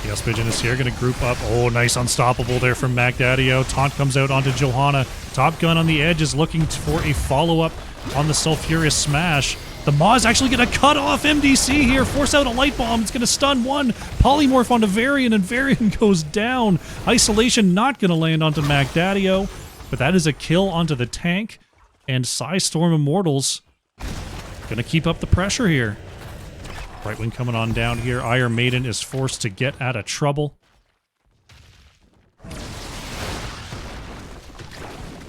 Chaos Pigeon is here, going to group up. Oh, nice Unstoppable there from Mac Daddio. Taunt comes out onto Johanna. Top Gun on the edge is looking for a follow-up on the Sulfurious Smash. The Maw is actually going to cut off MDC here, force out a Light Bomb. It's going to stun one. Polymorph onto Varian, and Varian goes down. Isolation not going to land onto Mac Daddio, but that is a kill onto the tank. And Psistorm Immortals gonna keep up the pressure here. Brightwing coming on down here. Iron Maiden is forced to get out of trouble.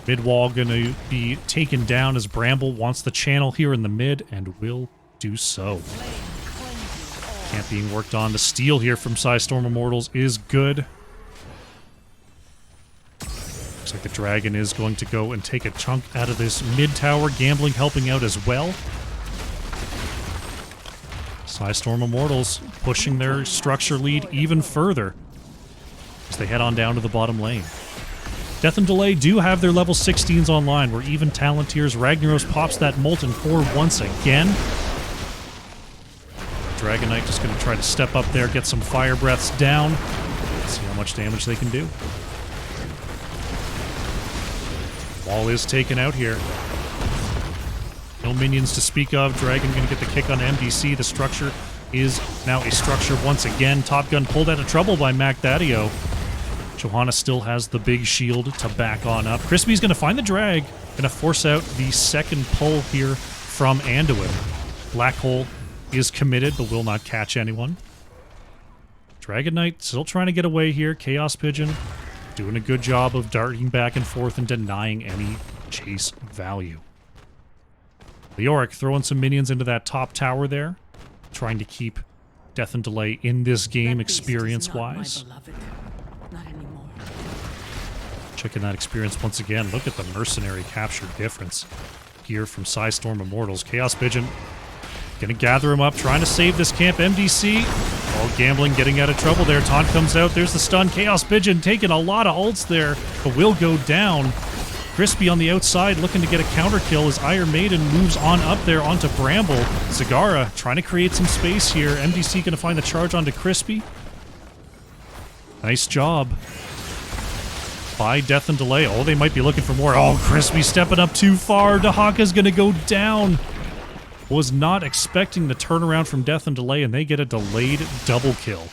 Mid wall gonna be taken down as Bramble wants the channel here in the mid and will do so. Camp being worked on. The steal here from Psistorm Immortals is good. Looks like the dragon is going to go and take a chunk out of this mid-tower. Gambling helping out as well. Psistorm Immortals pushing their structure lead even further as they head on down to the bottom lane. Death and Delay do have their level 16s online, where even talent tiers. Ragnaros pops that Molten Core once again. Dragon Knight just going to try to step up there, get some fire breaths down. See how much damage they can do. Wall is taken out here. No minions to speak of. Dragon going to get the kick on MDC. The structure is now a structure once again. Top Gun pulled out of trouble by Mac Daddio. Johanna still has the big shield to back on up. Crispy's going to find the drag. Going to force out the second pull here from Anduin. Black Hole is committed, but will not catch anyone. Dragon Knight still trying to get away here. Chaos Pigeon doing a good job of darting back and forth and denying any chase value. Leoric throwing some minions into that top tower there, trying to keep Death and Delay in this game experience-wise. Not anymore. Checking that experience once again. Look at the mercenary capture difference here from Psistorm Immortals. Chaos Pigeon gonna gather him up, trying to save this camp. MDC, all gambling, getting out of trouble there. Taunt comes out, there's the stun. Chaos Pigeon taking a lot of ults there, but will go down. Crispy on the outside looking to get a counter kill as Iron Maiden moves on up there onto Bramble. Zagara trying to create some space here. MDC gonna find the charge onto Crispy. Nice job by Death and Delay. Oh, they might be looking for more. Oh, Crispy stepping up too far. Dahaka's gonna go down. Was not expecting the turnaround from Death and Delay, and they get a delayed double kill.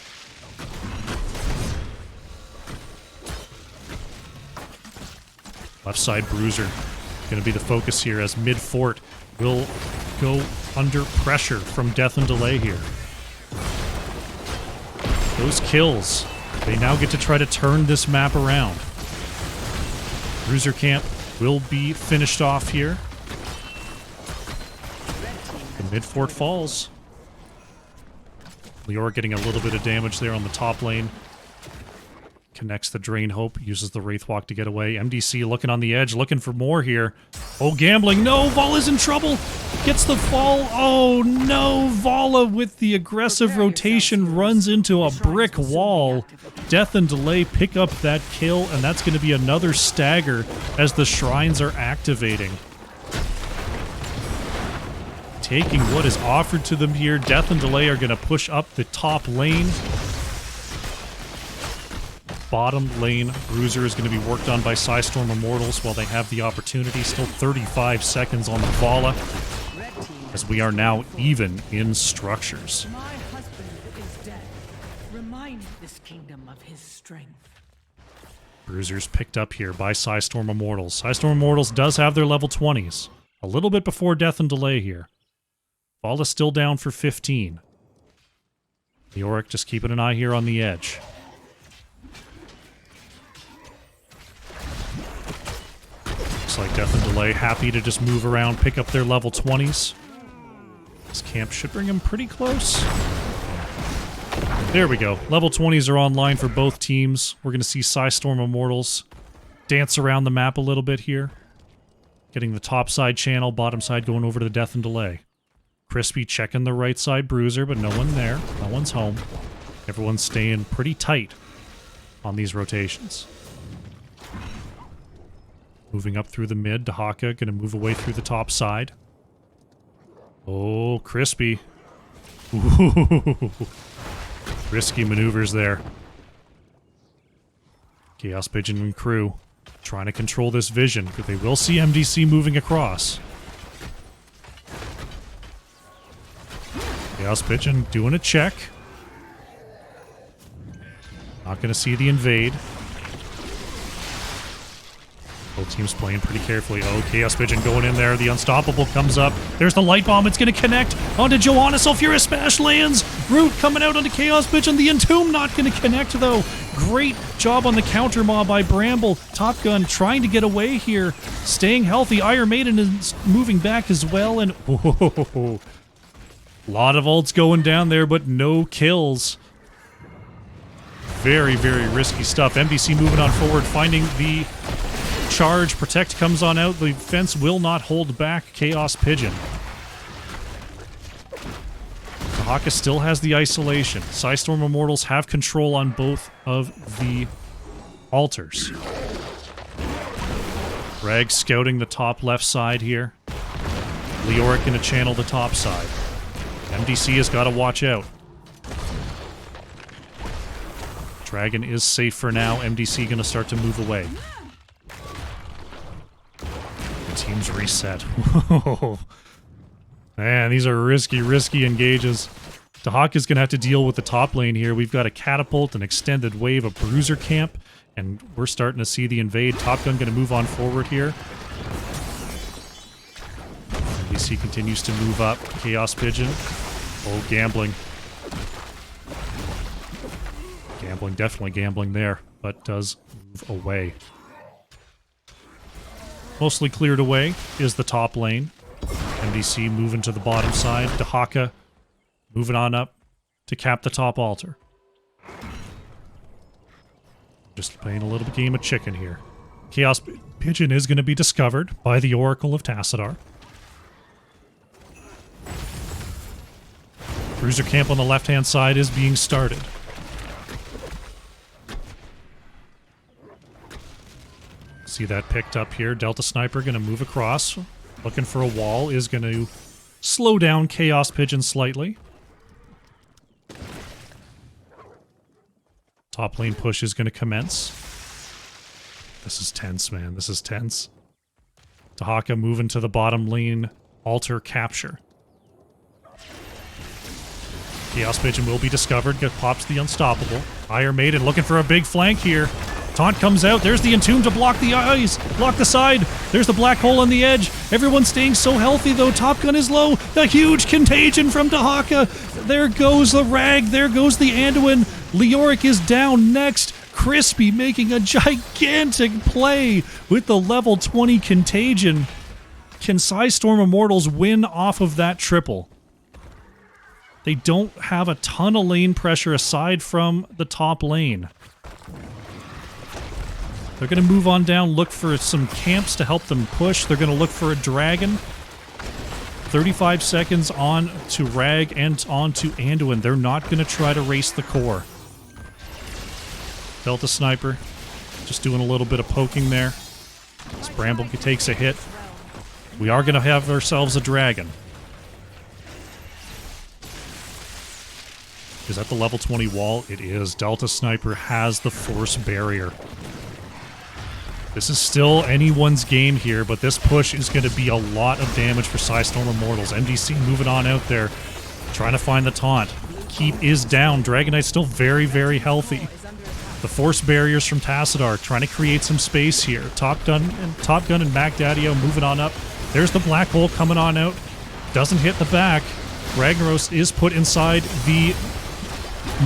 Left side Bruiser going to be the focus here as mid-fort will go under pressure from Death and Delay here. Those kills, they now get to try to turn this map around. Bruiser camp will be finished off here. The mid-fort falls. Leoric getting a little bit of damage there on the top lane. Connects the Drain Hope, uses the Wraithwalk to get away. MDC looking on the edge, looking for more here. Oh, gambling. No, Vala's in trouble. Gets the fall. Oh, no. Vala with the aggressive rotation runs into a brick wall. Death and Delay pick up that kill, and that's going to be another stagger as the shrines are activating. Taking what is offered to them here. Death and Delay are going to push up the top lane. Bottom lane, Bruiser is going to be worked on by Psistorm Immortals while they have the opportunity. Still 35 seconds on the Vala, as we are now even in structures. My husband is dead. Remind this kingdom of his strength. Bruiser's picked up here by Psistorm Immortals. Psistorm Immortals does have their level 20s. A little bit before Death and Delay here. Vala's still down for 15. Leoric just keeping an eye here on the edge. Looks like Death and Delay happy to just move around, pick up their level 20s. This camp should bring them pretty close. There we go. Level 20s are online for both teams. We're going to see Psistorm Immortals dance around the map a little bit here. Getting the top side channel, bottom side going over to the Death and Delay. Crispy checking the right side Bruiser, but no one there. No one's home. Everyone's staying pretty tight on these rotations. Moving up through the mid, Dahaka going to move away through the top side. Oh, Crispy. Ooh. Risky maneuvers there. Chaos Pigeon and crew trying to control this vision, but they will see MDC moving across. Chaos Pigeon doing a check. Not going to see the invade. Both teams playing pretty carefully. Oh, Chaos Pigeon going in there. The Unstoppable comes up. There's the Light Bomb. It's going to connect onto Johanna. Sulfuria Smash lands. Root coming out onto Chaos Pigeon. The Entomb not going to connect, though. Great job on the counter mob by Bramble. Top Gun trying to get away here. Staying healthy. Iron Maiden is moving back as well. And A lot of ults going down there, but no kills. Very, very risky stuff. MDC moving on forward, finding the charge. Protect comes on out. The fence will not hold back Chaos Pigeon. Dahaka still has the isolation. Psistorm Immortals have control on both of the altars. Rag scouting the top left side here. Leoric gonna channel the top side. MDC has got to watch out. Dragon is safe for now. MDC gonna start to move away. The team's reset. Whoa. Man, these are risky engages. Dahaka's gonna have to deal with the top lane here. We've got a catapult, an extended wave, a bruiser camp, and we're starting to see the invade. Top Gun gonna move on forward here. MDC continues to move up. Chaos Pigeon. Oh, gambling. Gambling, definitely gambling there, but does move away. Mostly cleared away is the top lane. MDC moving to the bottom side. Dahaka moving on up to cap the top altar. Just playing a little game of chicken here. Chaos Pigeon is going to be discovered by the Oracle of Tassadar. Bruiser camp on the left-hand side is being started. See that picked up here. Delta Sniper going to move across. Looking for a wall. Is going to slow down Chaos Pigeon slightly. Top lane push is going to commence. This is tense, man. This is tense. Dahaka moving to the bottom lane. Altar capture. Chaos Pigeon will be discovered. Pops the Unstoppable. Iron Maiden looking for a big flank here. Taunt comes out. There's the Entomb to block the eyes. Block the side. There's the black hole on the edge. Everyone's staying so healthy, though. Top Gun is low. The huge contagion from Dahaka. There goes the Rag. There goes the Anduin. Leoric is down next. Crispy making a gigantic play with the level 20 contagion. Can Psistorm Immortals win off of that triple? They don't have a ton of lane pressure aside from the top lane. They're going to move on down, look for some camps to help them push. They're going to look for a dragon. 35 seconds on to Rag and on to Anduin. They're not going to try to race the core. Delta Sniper just doing a little bit of poking there. As Bramble takes a hit. We are going to have ourselves a dragon. Is that the level 20 wall? It is. Delta Sniper has the force barrier. This is still anyone's game here, but this push is going to be a lot of damage for Psistorm Immortals. MDC moving on out there, trying to find the taunt. Keep is down. Dragon Knight's still very, very healthy. The force barriers from Tassadar trying to create some space here. Top Gun and Mac Daddio moving on up. There's the black hole coming on out. Doesn't hit the back. Ragnaros is put inside the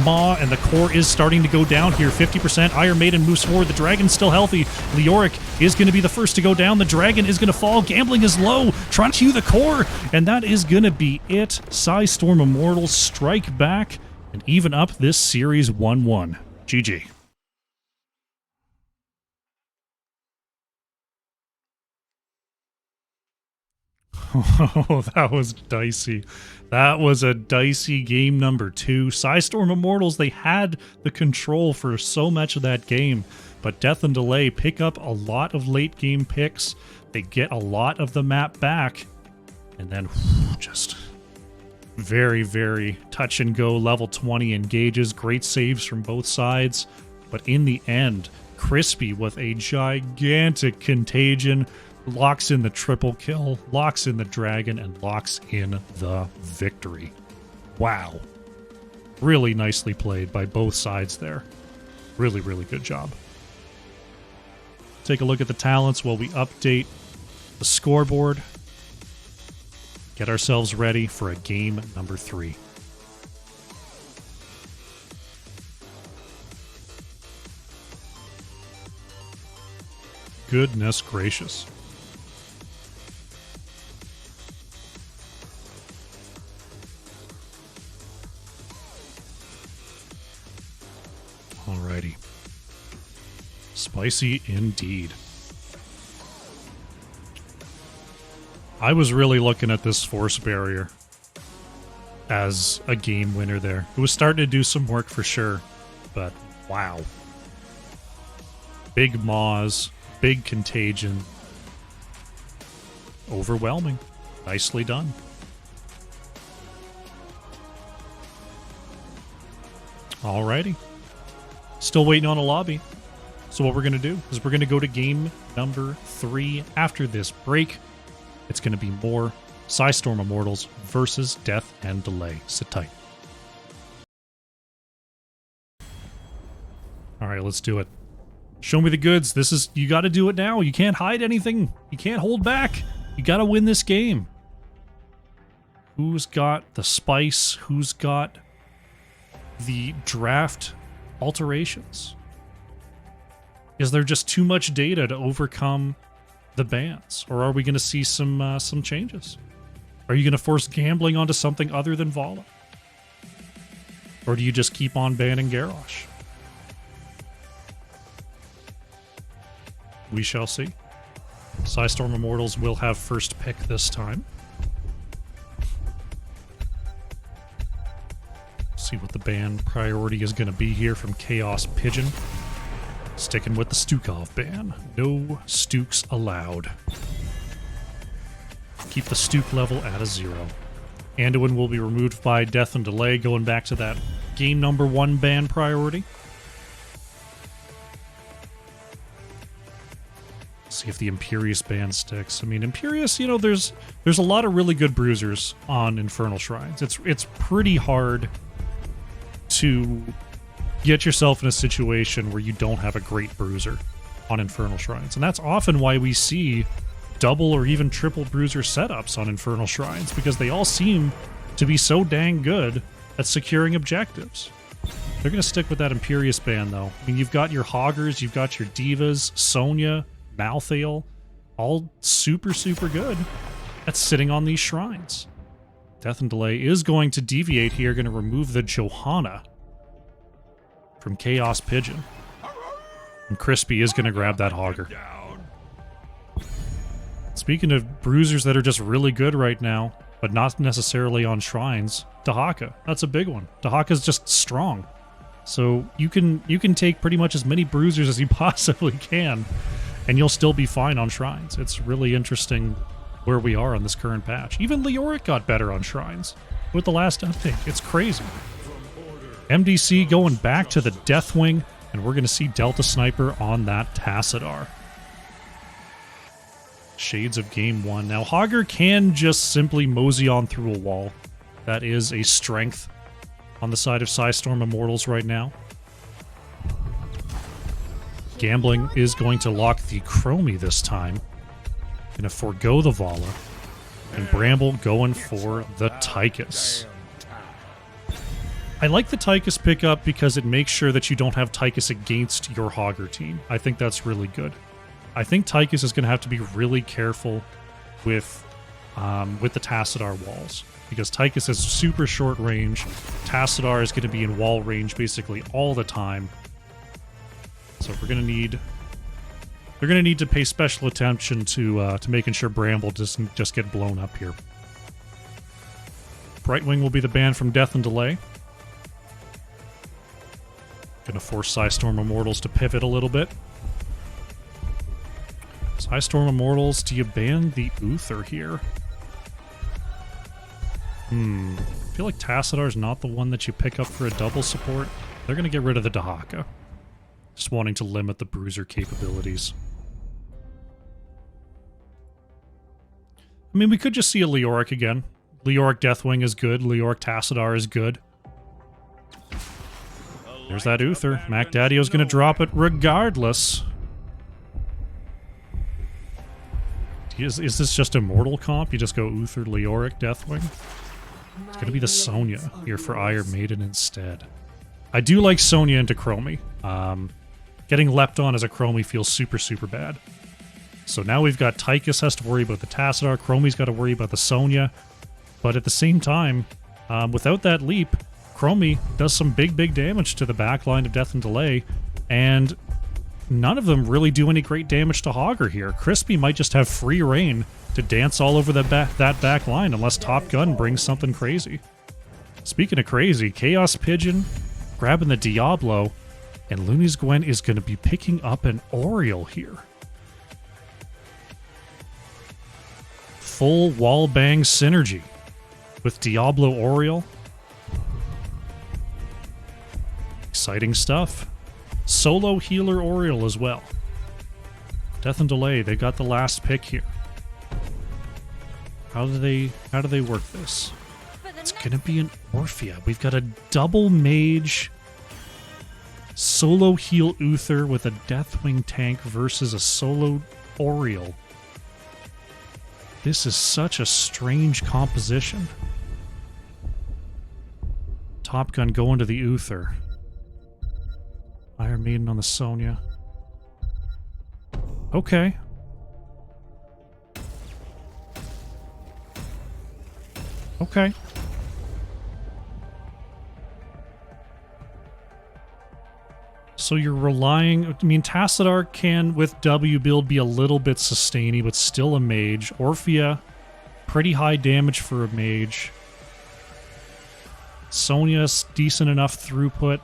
Maw, and the core is starting to go down here. 50%. Iron Maiden moves forward. The dragon's still healthy. Leoric is going to be the first to go down. The dragon is going to fall. Gambling is low. Trying to cue the core. And that is going to be it. Psistorm Immortals strike back and even up this series 1-1. GG. Oh, that was dicey. That was a dicey game number 2. Psistorm Immortals, they had the control for so much of that game, but Death and Delay pick up a lot of late game picks. They get a lot of the map back, and then just very, very touch and go. Level 20 engages. Great saves from both sides, but in the end, Crispy with a gigantic contagion locks in the triple kill, locks in the dragon, and locks in the victory. Wow. Really nicely played by both sides there. Really, really good job. Take a look at the talents while we update the scoreboard. Get ourselves ready for a game number 3. Goodness gracious. Spicy indeed. I was really looking at this force barrier as a game winner there. It was starting to do some work for sure, but wow. Big Maws, big contagion. Overwhelming. Nicely done. Alrighty. Still waiting on a lobby. So what we're going to do is we're going to go to game number 3 after this break. It's going to be more Psistorm Immortals versus Death and Delay. Sit tight. Alright, let's do it. Show me the goods. This is, you got to do it now. You can't hide anything. You can't hold back. You got to win this game. Who's got the spice? Who's got the draft alterations? Is there just too much data to overcome the bans, or are we going to see some changes? Are you going to force gambling onto something other than Vala, or do you just keep on banning Garrosh? We shall see. Psistorm Immortals will have first pick this time. See what the ban priority is going to be here from Chaos Pigeon. Sticking with the Stukov ban. No Stuks allowed. Keep the Stuk level at a 0. Anduin will be removed by Death and Delay, going back to that game number 1 ban priority. See if the Imperius ban sticks. I mean, Imperius, you know, there's a lot of really good bruisers on Infernal Shrines. It's pretty hard to get yourself in a situation where you don't have a great bruiser on Infernal Shrines. And that's often why we see double or even triple bruiser setups on Infernal Shrines, because they all seem to be so dang good at securing objectives. They're going to stick with that Imperius ban, though. I mean, you've got your Hoggers, you've got your Divas, Sonya, Malthael, all super, super good at sitting on these shrines. Death and Delay is going to deviate here, going to remove the Johanna from Chaos Pigeon. And Crispy is going to grab that Hogger. Speaking of bruisers that are just really good right now, but not necessarily on shrines, Dahaka. That's a big one. Dahaka's just strong. So you can take pretty much as many bruisers as you possibly can, and you'll still be fine on shrines. It's really interesting where we are on this current patch. Even Leoric got better on shrines with the last update. It's crazy. MDC going back to the Deathwing, and we're going to see Delta Sniper on that Tassadar. Shades of Game 1. Now, Hogger can just simply mosey on through a wall. That is a strength on the side of Psistorm Immortals right now. Gambling is going to lock the Chromie this time. Going to forego the Vala. And Bramble going for the Tychus. I like the Tychus pickup because it makes sure that you don't have Tychus against your Hogger team. I think that's really good. I think Tychus is going to have to be really careful with the Tassadar walls, because Tychus has super short range. Tassadar is going to be in wall range basically all the time. So we're going to need... They're going to need to pay special attention to making sure Bramble doesn't just get blown up here. Brightwing will be the ban from Death and Delay. Gonna force Psistorm Immortals to pivot a little bit. Psistorm Immortals, do you ban the Uther here? I feel like Tassadar's not the one that you pick up for a double support. They're gonna get rid of the Dahaka. Just wanting to limit the bruiser capabilities. I mean, we could just see a Leoric again. Leoric Deathwing is good. Leoric Tassadar is good. There's that Uther. Mac Daddy-O's going to drop it regardless. Is this just Immortal comp? You just go Uther, Leoric, Deathwing? It's going to be the Sonya here for Iron Maiden instead. I do like Sonya into Chromie. Getting leapt on as a Chromie feels super, super bad. So now we've got Tychus has to worry about the Tassadar. Chromie's got to worry about the Sonya. But at the same time, without that leap, Chromie does some big, big damage to the backline of Death and Delay, and none of them really do any great damage to Hogger here. Crispy might just have free reign to dance all over that back line unless Top Gun brings something crazy. Speaking of crazy, Chaos Pigeon grabbing the Diablo, and Looney's Gwen is going to be picking up an Oriole here. Full wall bang synergy with Diablo Oriole. Exciting stuff. Solo healer Oriole as well. Death and Delay, they got the last pick here. How do they work this? It's gonna be an Orphea. We've got a double mage solo heal Uther with a Deathwing tank versus a solo Oriole. This is such a strange composition. Top Gun going to the Uther. Iron Maiden on the Sonya. Okay. Okay. So you're relying... I mean, Tassadar can, with W build, be a little bit sustaining, but still a mage. Orphea, pretty high damage for a mage. Sonya's decent enough throughput.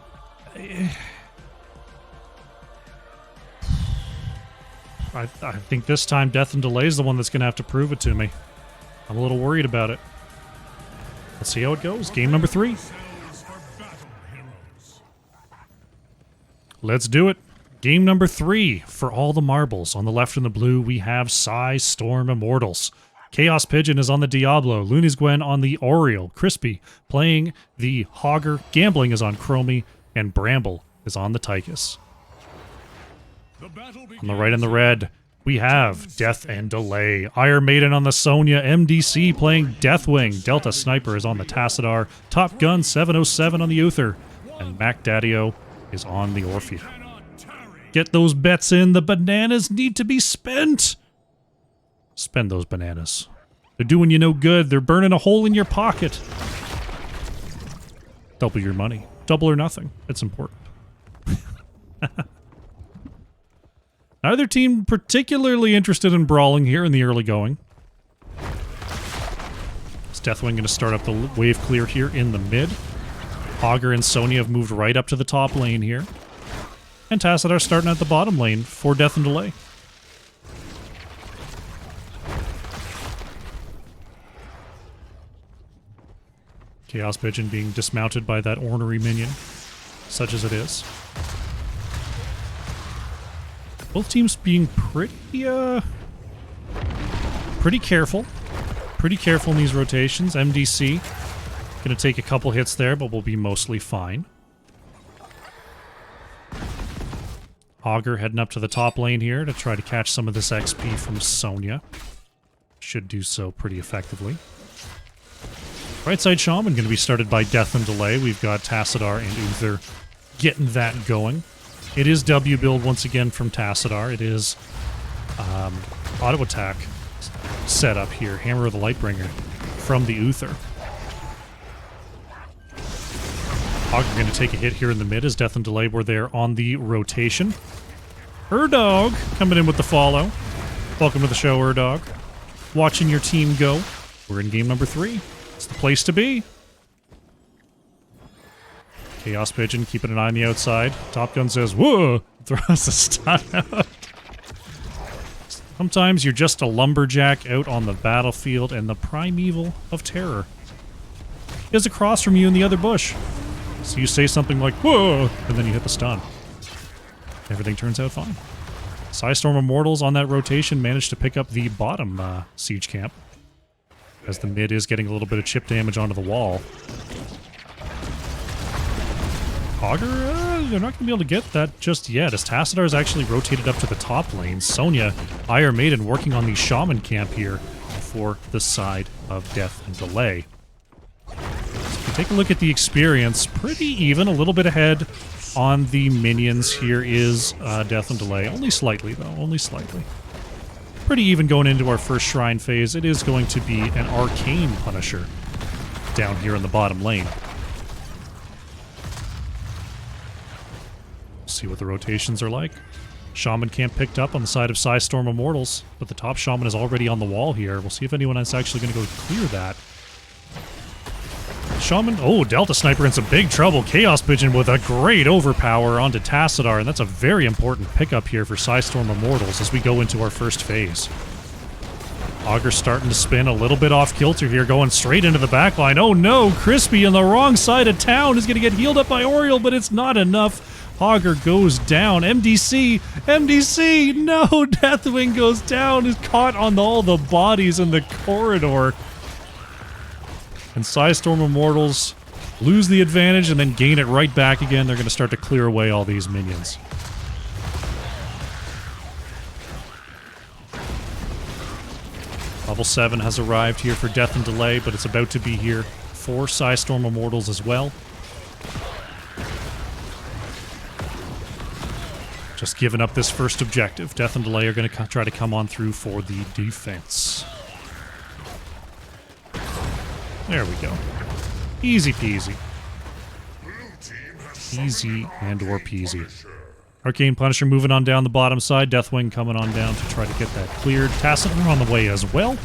I think this time Death and Delay is the one that's going to have to prove it to me. I'm a little worried about it. Let's see how it goes. Game number 3. Let's do it. Game number 3 for all the marbles. On the left in the blue, we have Psistorm Immortals. Chaos Pigeon is on the Diablo. Looney's Gwen on the Oriole. Crispy playing the Hogger. Gambling is on Chromie. And Bramble is on the Tychus. On the right in the red, we have Death and Delay. Iron Maiden on the Sonya. MDC playing Deathwing. Delta Sniper is on the Tassadar. Top Gun 707 on the Uther. And Mac Daddio is on the Orphea. Get those bets in. The bananas need to be spent. Spend those bananas. They're doing you no good. They're burning a hole in your pocket. Double your money. Double or nothing. It's important. Neither team particularly interested in brawling here in the early going. Is Deathwing going to start up the wave clear here in the mid? Hogger and Sonya have moved right up to the top lane here. And Tassadar starting at the bottom lane for Death and Delay. Chaos Pigeon being dismounted by that ornery minion, such as it is. Both teams being pretty careful. Pretty careful in these rotations. MDC gonna take a couple hits there, but will be mostly fine. Hogger heading up to the top lane here to try to catch some of this XP from Sonya. Should do so pretty effectively. Right side Shaman going to be started by Death and Delay. We've got Tassadar and Uther getting that going. It is W build once again from Tassadar. It is auto attack setup here. Hammer of the Lightbringer from the Uther. Hogger going to take a hit here in the mid as Death and Delay were there on the rotation. Urdog coming in with the follow. Welcome to the show, Urdog. Watching your team go. We're in game number 3. It's the place to be. Chaos Pigeon keeping an eye on the outside. Top Gun says, whoa! Throws a stun out. Sometimes you're just a lumberjack out on the battlefield and the primeval of terror is across from you in the other bush. So you say something like, whoa! And then you hit the stun. Everything turns out fine. Psistorm Immortals on that rotation managed to pick up the bottom siege camp, as the mid is getting a little bit of chip damage onto the wall. Hogger, they're not going to be able to get that just yet, as Tassadar is actually rotated up to the top lane. Sonya, Iron Maiden working on the Shaman camp here for the side of Death and Delay. So if you take a look at the experience, pretty even, a little bit ahead on the minions. Here is Death and Delay. Only slightly, though, only slightly. Pretty even going into our first Shrine phase. It is going to be an Arcane Punisher down here in the bottom lane. See what the rotations are like. Shaman camp picked up on the side of Psistorm Immortals, but the top Shaman is already on the wall here. We'll see if anyone is actually going to go clear that. Shaman, oh, Delta Sniper in some big trouble. Chaos Pigeon with a great overpower onto Tassadar, and that's a very important pickup here for Psistorm Immortals as we go into our first phase. Augur starting to spin a little bit off kilter here, going straight into the backline. Oh no, Crispy on the wrong side of town is going to get healed up by Oriole, but it's not enough. Augur goes down. MDC, no, Deathwing goes down, is caught on all the bodies in the corridor. And Psistorm Immortals lose the advantage and then gain it right back again. They're going to start to clear away all these minions. Level 7 has arrived here for Death and Delay, but it's about to be here for Psistorm Immortals as well. Just giving up this first objective. Death and Delay are going to try to come on through for the defense. There we go. Easy peasy. Easy and or peasy. Arcane Punisher moving on down the bottom side. Deathwing coming on down to try to get that cleared. Tassadar on the way as well,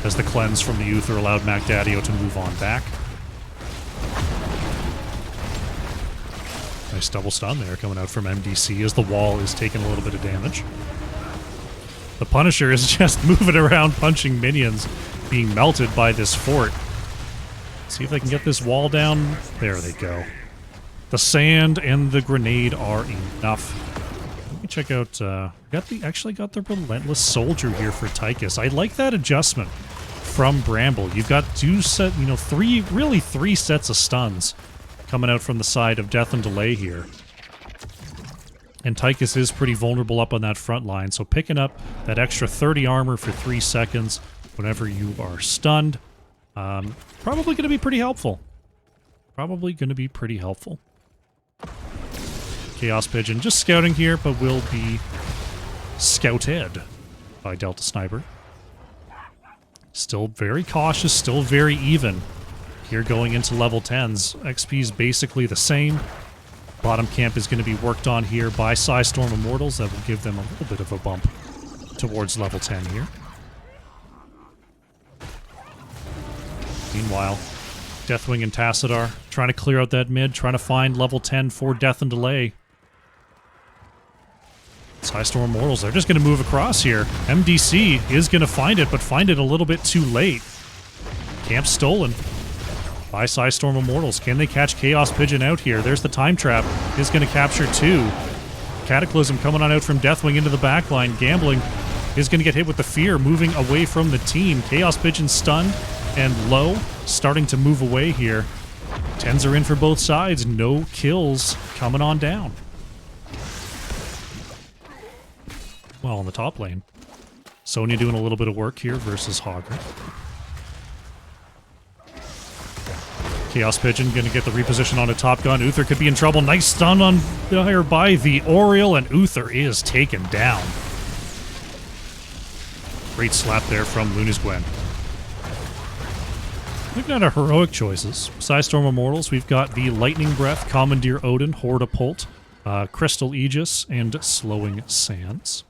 as the cleanse from the Uther allowed Magdadio to move on back. Nice double stun there coming out from MDC as the wall is taking a little bit of damage. The Punisher is just moving around punching minions, being melted by this fort. See if they can get this wall down. There they go. The sand and the grenade are enough. Let me check out, actually got the Relentless Soldier here for Tychus. I like that adjustment from Bramble. You've got three sets of stuns coming out from the side of Death and Delay here. And Tychus is pretty vulnerable up on that front line, so picking up that extra 30 armor for 3 seconds whenever you are stunned, probably going to be pretty helpful. Chaos Pigeon just scouting here, but will be scouted by Delta Sniper. Still very cautious, still very even. Here going into level 10s. XP is basically the same. Bottom camp is going to be worked on here by Psistorm Immortals. That will give them a little bit of a bump towards level 10 here. Meanwhile, Deathwing and Tassadar trying to clear out that mid, trying to find level 10 for Death and Delay. Psistorm Immortals, they're just going to move across here. MDC is going to find it, but find it a little bit too late. Camp stolen by Psistorm Immortals. Can they catch Chaos Pigeon out here? There's the time trap. Is going to capture 2. Cataclysm coming on out from Deathwing into the backline. Gambling is going to get hit with the fear, moving away from the team. Chaos Pigeon stunned and low, starting to move away here. 10s are in for both sides. No kills coming on down. Well, in the top lane, Sonya doing a little bit of work here versus Augur. Chaos Pigeon going to get the reposition on a top gun. Uther could be in trouble. Nice stun on there by the Oriole, and Uther is taken down. Great slap there from Luna's Gwen. We've got our heroic choices. Psistorm Immortals, we've got the Lightning Breath, Commandeer Odin, Hordapult, Crystal Aegis, and Slowing Sands.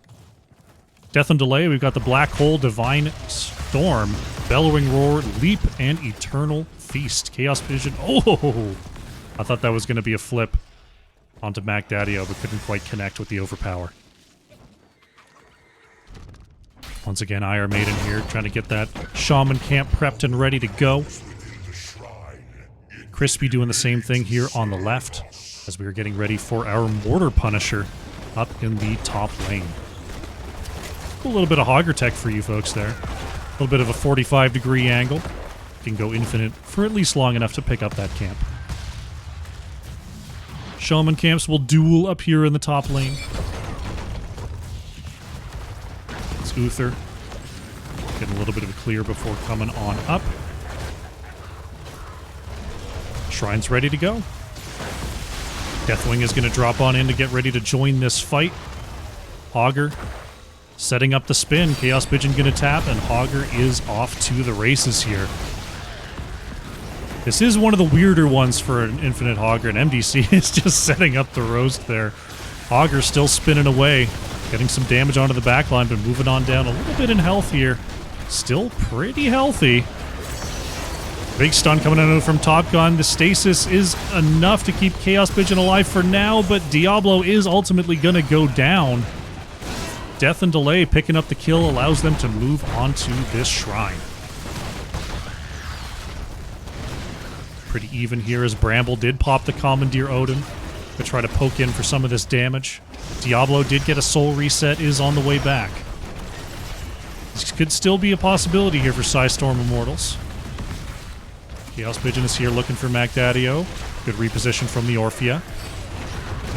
Death and Delay, we've got the Black Hole, Divine Storm, Bellowing Roar, Leap, and Eternal Feast. Chaos Vision, oh! I thought that was going to be a flip onto Magdadio, but couldn't quite connect with the Overpower. Once again, Iron Maiden here, trying to get that Shaman camp prepped and ready to go. Crispy doing the same thing here on the left, as we are getting ready for our Mortar Punisher up in the top lane. A little bit of Augur tech for you folks there. A little bit of a 45-degree angle. You can go infinite for at least long enough to pick up that camp. Shaman camps will duel up here in the top lane. It's Uther getting a little bit of a clear before coming on up. Shrine's ready to go. Deathwing is going to drop on in to get ready to join this fight. Augur setting up the spin. Chaos Pigeon going to tap, and Augur is off to the races here. This is one of the weirder ones for an Infinite Augur, and MDC is just setting up the roast there. Augur still spinning away, getting some damage onto the backline, but moving on down a little bit in health here. Still pretty healthy. Big stun coming out from Top Gun. The stasis is enough to keep Chaos Pigeon alive for now, but Diablo is ultimately going to go down. Death and Delay picking up the kill allows them to move onto this shrine. Pretty even here as Bramble did pop the Commandeer Odin to try to poke in for some of this damage. Diablo did get a soul reset, is on the way back. This could still be a possibility here for Psistorm Immortals. Chaos Pigeon is here looking for Magdadio. Good reposition from the Orphea.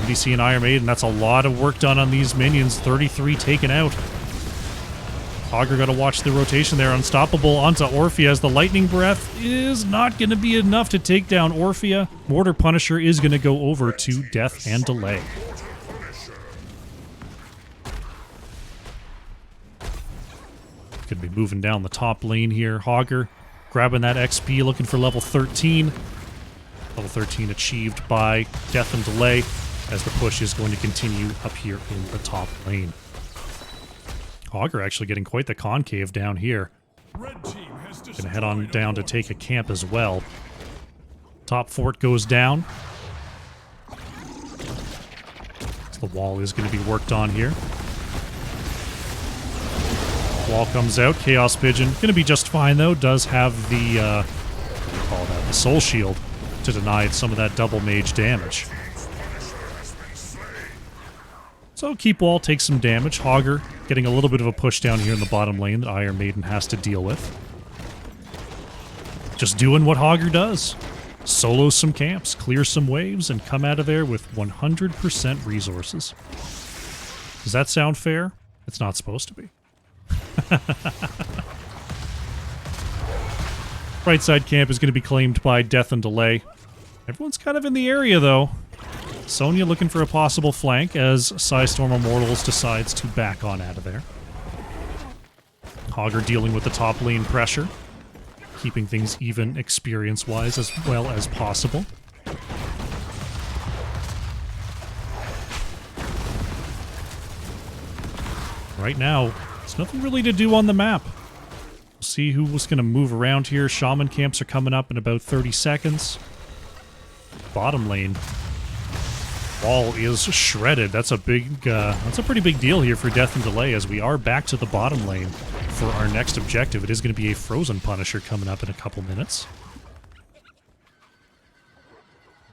NBC and Iron Maiden, that's a lot of work done on these minions. 33 taken out. Augur got to watch the rotation there. Unstoppable onto Orphea as the Lightning Breath is not going to be enough to take down Orphea. Mortar Punisher is going to go over to Death and Delay. Could be moving down the top lane here. Augur grabbing that XP, looking for level 13. Level 13 achieved by Death and Delay as the push is going to continue up here in the top lane. Augur actually getting quite the concave down here. Gonna head on down to take a camp as well. Top fort goes down. So the wall is going to be worked on here. Wall comes out. Chaos Pigeon going to be just fine though. Does have the the soul shield to deny some of that double mage damage. So Keep Wall takes some damage. Augur getting a little bit of a push down here in the bottom lane that Iron Maiden has to deal with. Just doing what Augur does. Solo some camps, clear some waves, and come out of there with 100% resources. Does that sound fair? It's not supposed to be. Right side camp is going to be claimed by Death and Delay. Everyone's kind of in the area, though. Sonya looking for a possible flank as Psistorm Immortals decides to back on out of there. Augur dealing with the top lane pressure, keeping things even experience-wise as well as possible. Right now, there's nothing really to do on the map. We'll see who was going to move around here. Shaman camps are coming up in about 30 seconds. Bottom lane. Wall is shredded. That's a pretty big deal here for Death and Delay as we are back to the bottom lane for our next objective. It is going to be a Frozen Punisher coming up in a couple minutes.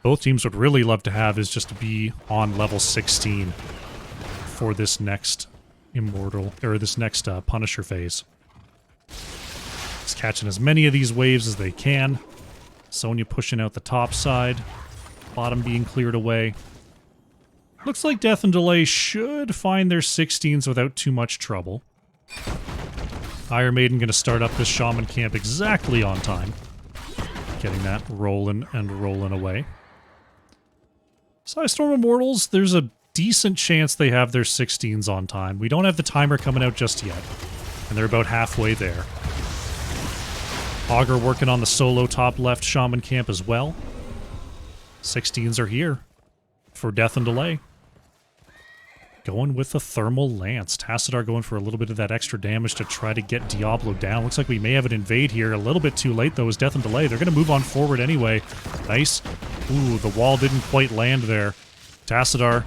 Both teams would really love to have is just to be on level 16 for this next Immortal, or this next Punisher phase. Just catching as many of these waves as they can. Sonya pushing out the top side. Bottom being cleared away. Looks like Death and Delay should find their 16s without too much trouble. Iron Maiden going to start up this Shaman camp exactly on time. Getting that rolling and rolling away. Psistorm Immortals, there's a decent chance they have their 16s on time. We don't have the timer coming out just yet. And they're about halfway there. Augur working on the solo top left Shaman camp as well. 16s are here for Death and Delay. Going with the Thermal Lance. Tassadar going for a little bit of that extra damage to try to get Diablo down. Looks like we may have an invade here. A little bit too late, though, as Death and Delay. They're going to move on forward anyway. Nice. Ooh, the wall didn't quite land there. Tassadar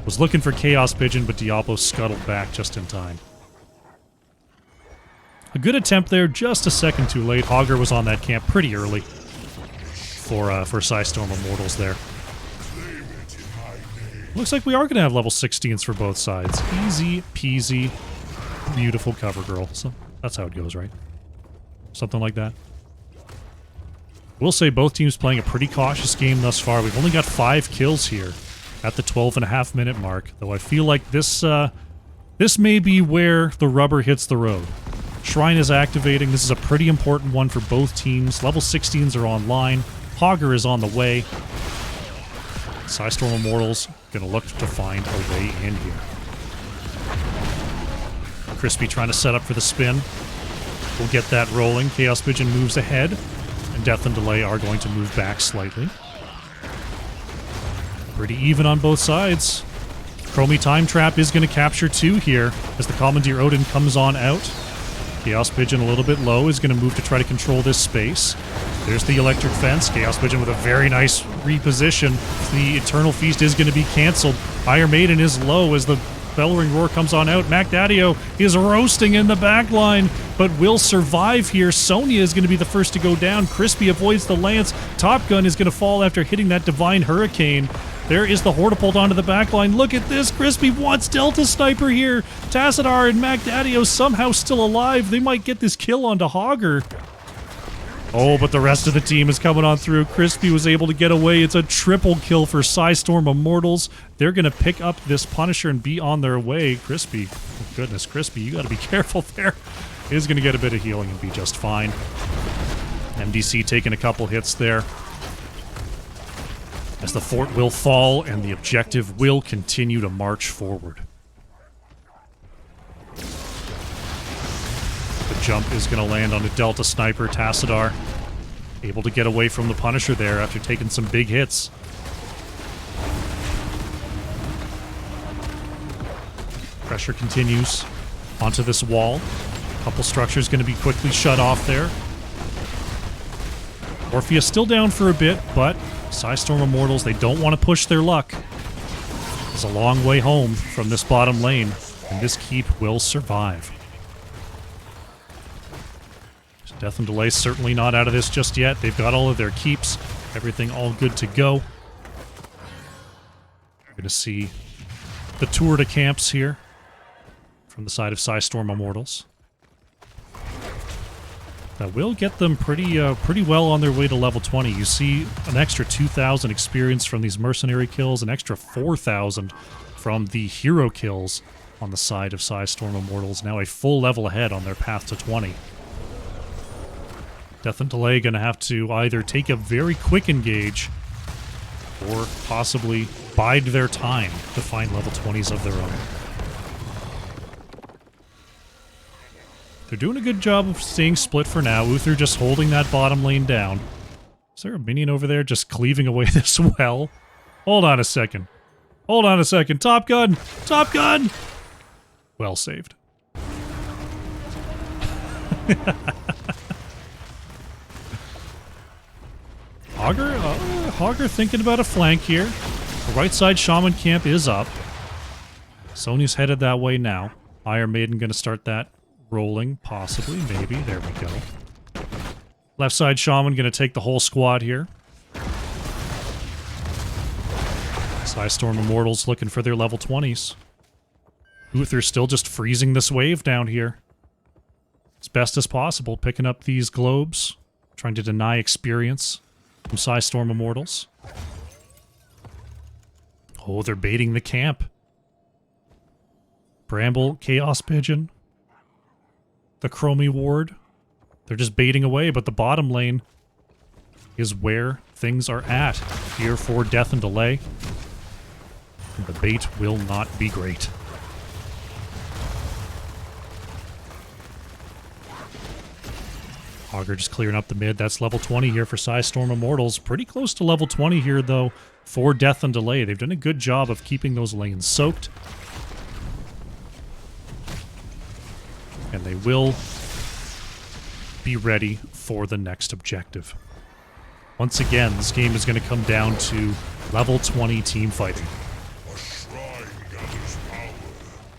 was looking for Chaos Pigeon, but Diablo scuttled back just in time. A good attempt there, just a second too late. Augur was on that camp pretty early for Psistorm Immortals there. Looks like we are going to have level 16s for both sides. Easy peasy, beautiful cover girl. So that's how it goes, right? Something like that. We'll say both teams playing a pretty cautious game thus far. We've only got 5 kills here at the 12.5 minute mark, though I feel like this may be where the rubber hits the road. Shrine is activating. This is a pretty important one for both teams. Level 16s are online. Augur is on the way. Psistorm Immortals gonna look to find a way in here. Crispy trying to set up for the spin. We'll get that rolling. Chaos Pigeon moves ahead, and Death and Delay are going to move back slightly. Pretty even on both sides. Chromie Time Trap is going to capture 2 here as the Commandeer Odin comes on out. Chaos Pigeon a little bit low is going to move to try to control this space. There's the Electric Fence. Chaos Pigeon with a very nice reposition. The Eternal Feast is going to be canceled. Iron Maiden is low as the Bellowing Roar comes on out. Mac Daddio is roasting in the back line, but will survive here. Sonya is going to be the first to go down. Crispy avoids the lance. Top Gun is going to fall after hitting that Divine Hurricane. There is the Hortapult onto the back line. Look at this. Crispy wants Delta Sniper here. Tassadar and Mac Daddio somehow still alive. They might get this kill onto Hogger. Oh, but the rest of the team is coming on through. Crispy was able to get away. It's a triple kill for Psistorm Immortals. They're going to pick up this Punisher and be on their way. Crispy, oh goodness, Crispy, you got to be careful there. Is going to get a bit of healing and be just fine. MDC taking a couple hits there. As the fort will fall and the objective will continue to march forward. The jump is going to land on a Delta Sniper. Tassadar able to get away from the Punisher there after taking some big hits. Pressure continues onto this wall. A couple structures going to be quickly shut off there. Orpheus still down for a bit, but Psistorm Immortals, they don't want to push their luck. It's a long way home from this bottom lane, and this keep will survive. Death and Delay certainly not out of this just yet. They've got all of their keeps. Everything all good to go. We're going to see the tour to camps here from the side of Psistorm Immortals. That will get them pretty well on their way to level 20. You see an extra 2,000 experience from these mercenary kills, an extra 4,000 from the hero kills on the side of Psistorm Immortals. Now a full level ahead on their path to 20. Death and Delay going to have to either take a very quick engage or possibly bide their time to find level 20s of their own. They're doing a good job of staying split for now. Uther just holding that bottom lane down. Is there a minion over there just cleaving away this well? Hold on a second. Hold on a second. Top Gun! Top Gun! Well saved. Hogger thinking about a flank here. The right side Shaman camp is up. Sonya's headed that way now. Iron Maiden going to start that rolling, possibly, maybe. There we go. Left side Shaman going to take the whole squad here. Psistorm Immortals looking for their level 20s. Uther still just freezing this wave down here. As best as possible, picking up these globes, trying to deny experience from Psistorm Immortals. Oh, they're baiting the camp. Bramble, Chaos Pigeon, the Chromie Ward. They're just baiting away, but the bottom lane is where things are at here for Death and Delay. And the bait will not be great. Hogger just clearing up the mid. That's level 20 here for Psistorm Immortals. Pretty close to level 20 here, though, for Death and Delay. They've done a good job of keeping those lanes soaked. And they will be ready for the next objective. Once again, this game is going to come down to level 20 team fighting.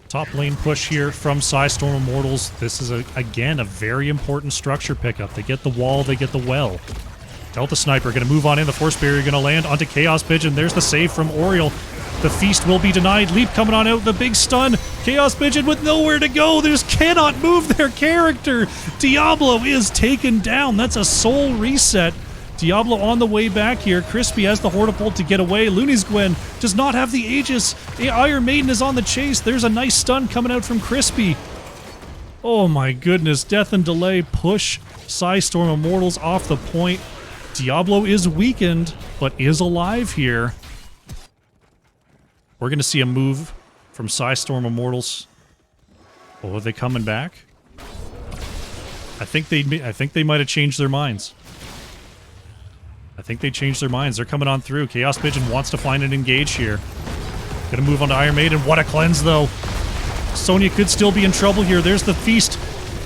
Top lane push here from Psistorm Immortals. This is, again, a very important structure pickup. They get the wall, they get the well. Delta Sniper going to move on in. The Force Barrier going to land onto Chaos Pigeon. There's the save from Oriel. The Feast will be denied. Leap coming on out. The big stun. Chaos Pigeon with nowhere to go. They just cannot move their character. Diablo is taken down. That's a soul reset. Diablo on the way back here. Crispy has the Hortapult to get away. Looney's Gwen does not have the Aegis. Iron Maiden is on the chase. There's a nice stun coming out from Crispy. Oh my goodness. Death and Delay push Psistorm Immortals off the point. Diablo is weakened, but is alive here. We're going to see a move from Psistorm Immortals. Oh, are they coming back? I think they might have changed their minds. I think they changed their minds. They're coming on through. Chaos Pigeon wants to find an engage here. Gonna move on to Iron Maiden. What a cleanse, though. Sonya could still be in trouble here. There's the feast.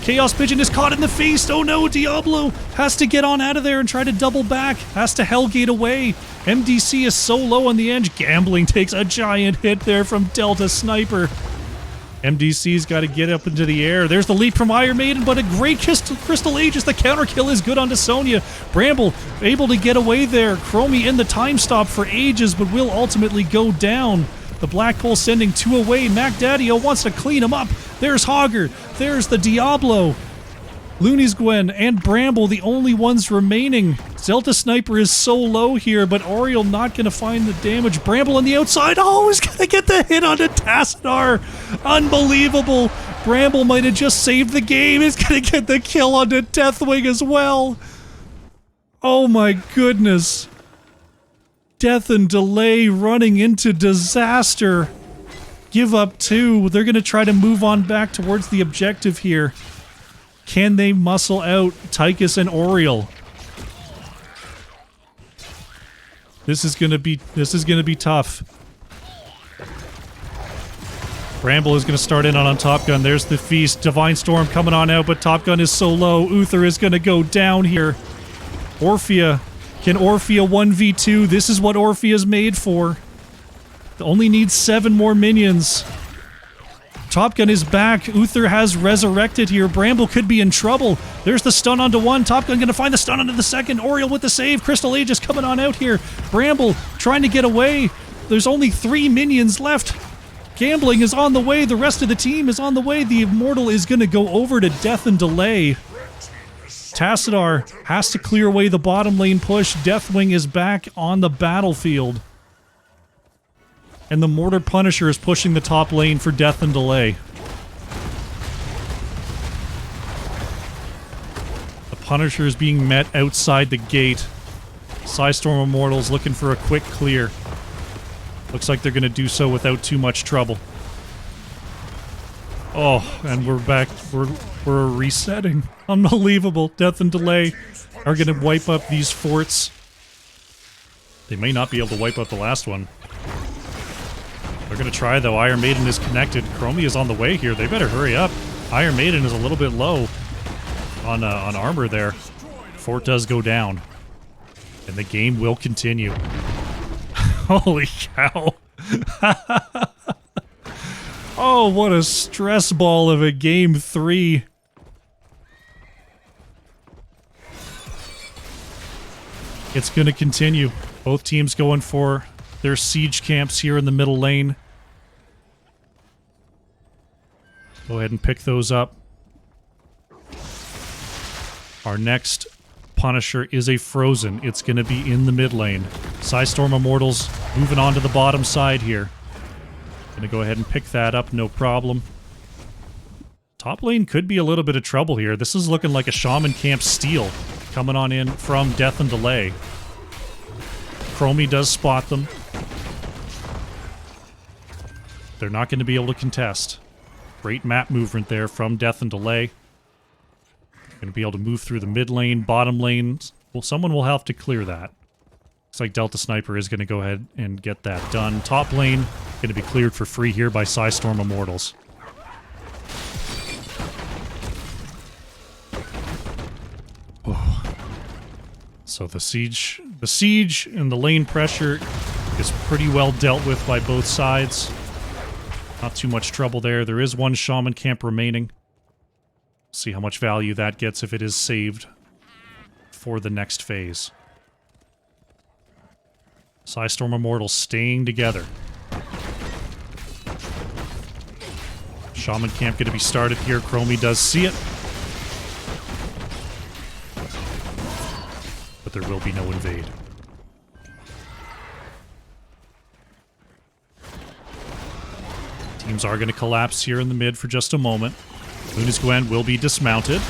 Chaos Pigeon is caught in the feast. Oh no, Diablo has to get on out of there and try to double back. Has to Hellgate away. MDC is so low on the edge. Gambling takes a giant hit there from Delta Sniper. MDC's got to get up into the air. There's the leap from Iron Maiden, but a great Crystal Aegis. The counter kill is good onto Sonya. Bramble able to get away there. Chromie in the time stop for ages, but will ultimately go down. The Black Hole sending 2 away. Mac Daddio wants to clean him up. There's Hogger. There's the Diablo. Looney's Gwen and Bramble, the only ones remaining. Zelda Sniper is so low here, but Oriole not going to find the damage. Bramble on the outside. Oh, he's going to get the hit onto Tassadar. Unbelievable. Bramble might have just saved the game. He's going to get the kill onto Deathwing as well. Oh my goodness. Death and Delay running into disaster. Give up 2. They're going to try to move on back towards the objective here. Can they muscle out Tychus and Oriole? This is gonna be tough. Bramble is gonna start in on Top Gun. There's the feast. Divine Storm coming on out, but Top Gun is so low. Uther is gonna go down here. Orphea. Can Orphea 1v2? This is what Orphea's made for. Only needs 7 more minions. Top Gun is back. Uther has resurrected here. Bramble could be in trouble. There's the stun onto 1. Top Gun gonna find the stun onto the 2nd. Oriole with the save. Crystal Aegis coming on out here. Bramble trying to get away. There's only 3 minions left. Gambling is on the way. The rest of the team is on the way. The Immortal is gonna go over to Death and Delay. Tassadar has to clear away the bottom lane push. Deathwing is back on the battlefield. And the Mortar Punisher is pushing the top lane for Death and Delay. The Punisher is being met outside the gate. Psistorm Immortals looking for a quick clear. Looks like they're going to do so without too much trouble. Oh, and we're back. We're resetting. Unbelievable. Death and Delay are going to wipe up these forts. They may not be able to wipe up the last one. They're going to try, though. Iron Maiden is connected. Chromie is on the way here. They better hurry up. Iron Maiden is a little bit low on armor there. Fort does go down. And the game will continue. Holy cow. Oh, what a stress ball of a game 3. It's going to continue. Both teams going for their siege camps here in the middle lane. Go ahead and pick those up. Our next Punisher is a Frozen. It's going to be in the mid lane. Psistorm Immortals moving on to the bottom side here. Going to go ahead and pick that up, no problem. Top lane could be a little bit of trouble here. This is looking like a Shaman Camp steal coming on in from Death and Delay. Chromie does spot them. They're not going to be able to contest. Great map movement there from Death and Delay. Going to be able to move through the mid lane, bottom lanes. Well, someone will have to clear that. Looks like Delta Sniper is going to go ahead and get that done. Top lane going to be cleared for free here by Psistorm Immortals. Oh. So the siege and the lane pressure is pretty well dealt with by both sides. Not too much trouble there. There is one Shaman Camp remaining. See how much value that gets if it is saved for the next phase. Psistorm Immortals staying together. Shaman Camp going to be started here. Chromie does see it. But there will be no invade. Teams are going to collapse here in the mid for just a moment. Luna's Gwen will be dismounted.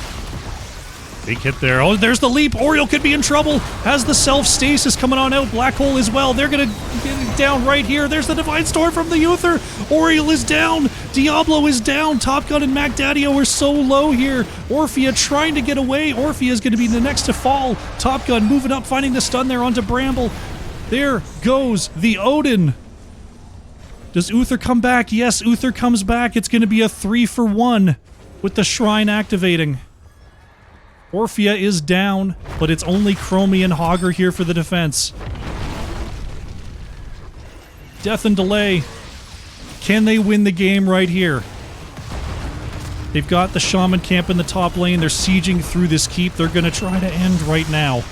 Big hit there. Oh, there's the leap. Oriole could be in trouble. Has the self-stasis coming on out. Black Hole as well. They're going to get it down right here. There's the Divine Storm from the Uther. Oriole is down. Diablo is down. Top Gun and Mac Daddio are so low here. Orphea trying to get away. Orphea is going to be the next to fall. Top Gun moving up, finding the stun there onto Bramble. There goes the Odin. Does Uther come back? Yes, Uther comes back. It's going to be a 3-for-1 with the shrine activating. Orphea is down, but it's only Chromie and Hogger here for the defense. Death and Delay. Can they win the game right here? They've got the Shaman camp in the top lane. They're sieging through this keep. They're going to try to end right now.